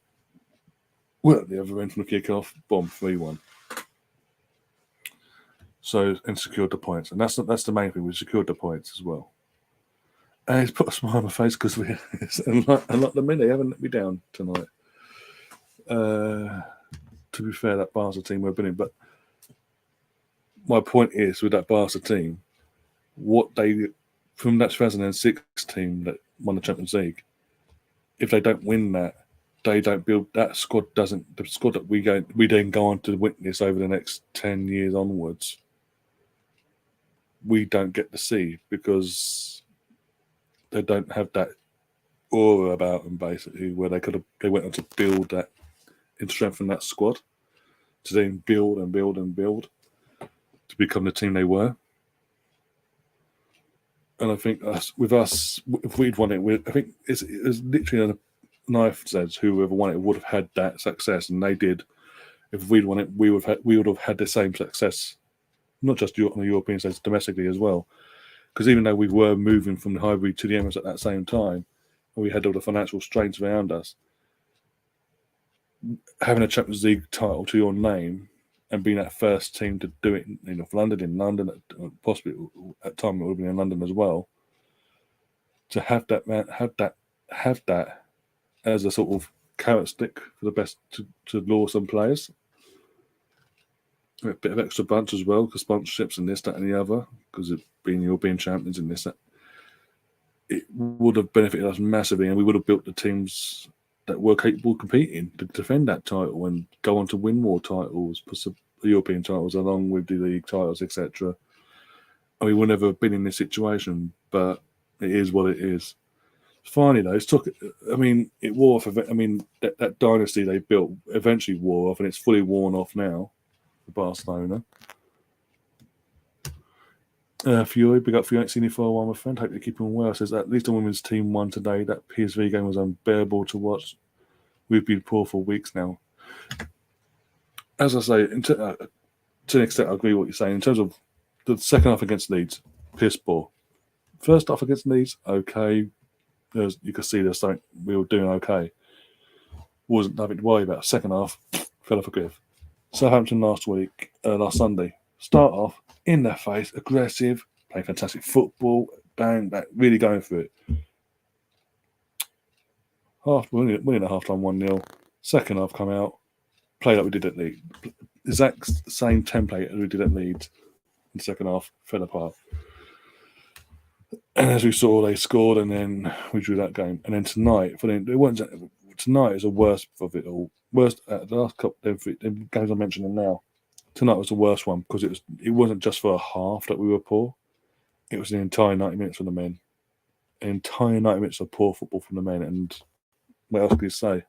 We're at the other end from the kick-off. Boom, 3-1. So, and secured the points. And that's the main thing. We secured the points as well. And it's put a smile on my face because unlike the minute, they haven't let me down tonight. To be fair, that Barca team were brilliant. But my point is, with that Barca team, from that 2006 team that won the Champions League, if they don't win that, they don't build that squad. The squad that we then go on to witness over the next 10 years onwards, we don't get to see because they don't have that aura about them, basically, where they went on to build that and strengthen that squad to then build and build and build to become the team they were. And I think with us, if we'd won it, I think it's literally a knife edge. Whoever won it would have had that success, and they did. If we'd won it, we would have had the same success, not just on the European stage, domestically as well. Because even though we were moving from the hybrid to the Emirates at that same time, and we had all the financial strains around us, having a Champions League title to your name and being that first team to do it in London, possibly at time it would have been in London as well. To have that as a sort of carrot stick for the best to lure some players. A bit of extra bunch as well, because sponsorships and this, that, and the other, because of being European champions and this, that. It would have benefited us massively, and we would have built the teams that were capable of competing to defend that title and go on to win more titles, the European titles along with the league titles, etc. And we would never have been in this situation, but it is what it is. Finally, though, it wore off. That dynasty they built eventually wore off, and it's fully worn off now. Barcelona. Fury, big up for you. Ain't seen you for a while, my friend. Hope you're keeping well. Says at least the women's team won today. That PSV game was unbearable to watch. We've been poor for weeks now. As I say, to an extent, I agree with what you're saying. In terms of the second half against Leeds, piss poor. First half against Leeds, okay. You could see there's something we were doing okay. Wasn't nothing to worry about. Second half, fell off a cliff. Southampton last Sunday. Start off, in their face, aggressive, playing fantastic football, bang, bang, really going for it. Winning at half time 1-0. Second half come out, play like we did at Leeds. Exact same template as we did at Leeds. In the second half, fell apart. And as we saw, they scored, and then we drew that game. And then tonight, tonight is the worst of it all. Worst the last couple of games I'm mentioning now. Tonight was the worst one because it wasn't just for a half that we were poor. It was the entire 90 minutes from the men. An entire 90 minutes of poor football from the men. And what else can you say?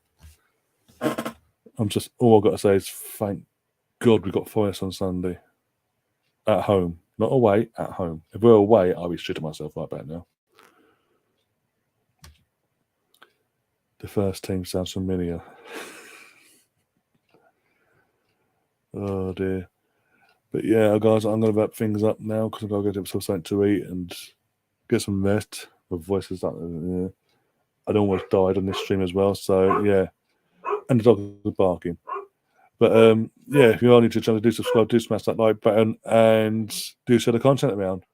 All I've got to say is thank God we got Forest on Sunday. At home. Not away, at home. If we're away, I'll be shitting myself right back now. The first team sounds familiar. Oh dear. But yeah, guys, I'm going to wrap things up now because I've got to go to something to eat and get some rest. My voice is like, I'd almost died on this stream as well. So yeah, and the dog was barking. But yeah, if you are new to the channel, do subscribe, do smash that like button, and do share the content around.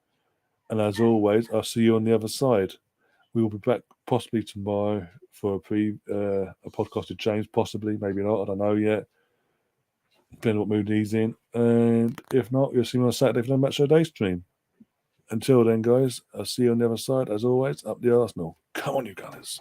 And as always, I'll see you on the other side. We will be back possibly tomorrow for a podcast with James, possibly, maybe not, I don't know yet. Depending on what mood he's in. And if not, you'll see me on Saturday for the Match of the Day stream. Until then, guys, I'll see you on the other side. As always, up the Arsenal. Come on, you Gunners.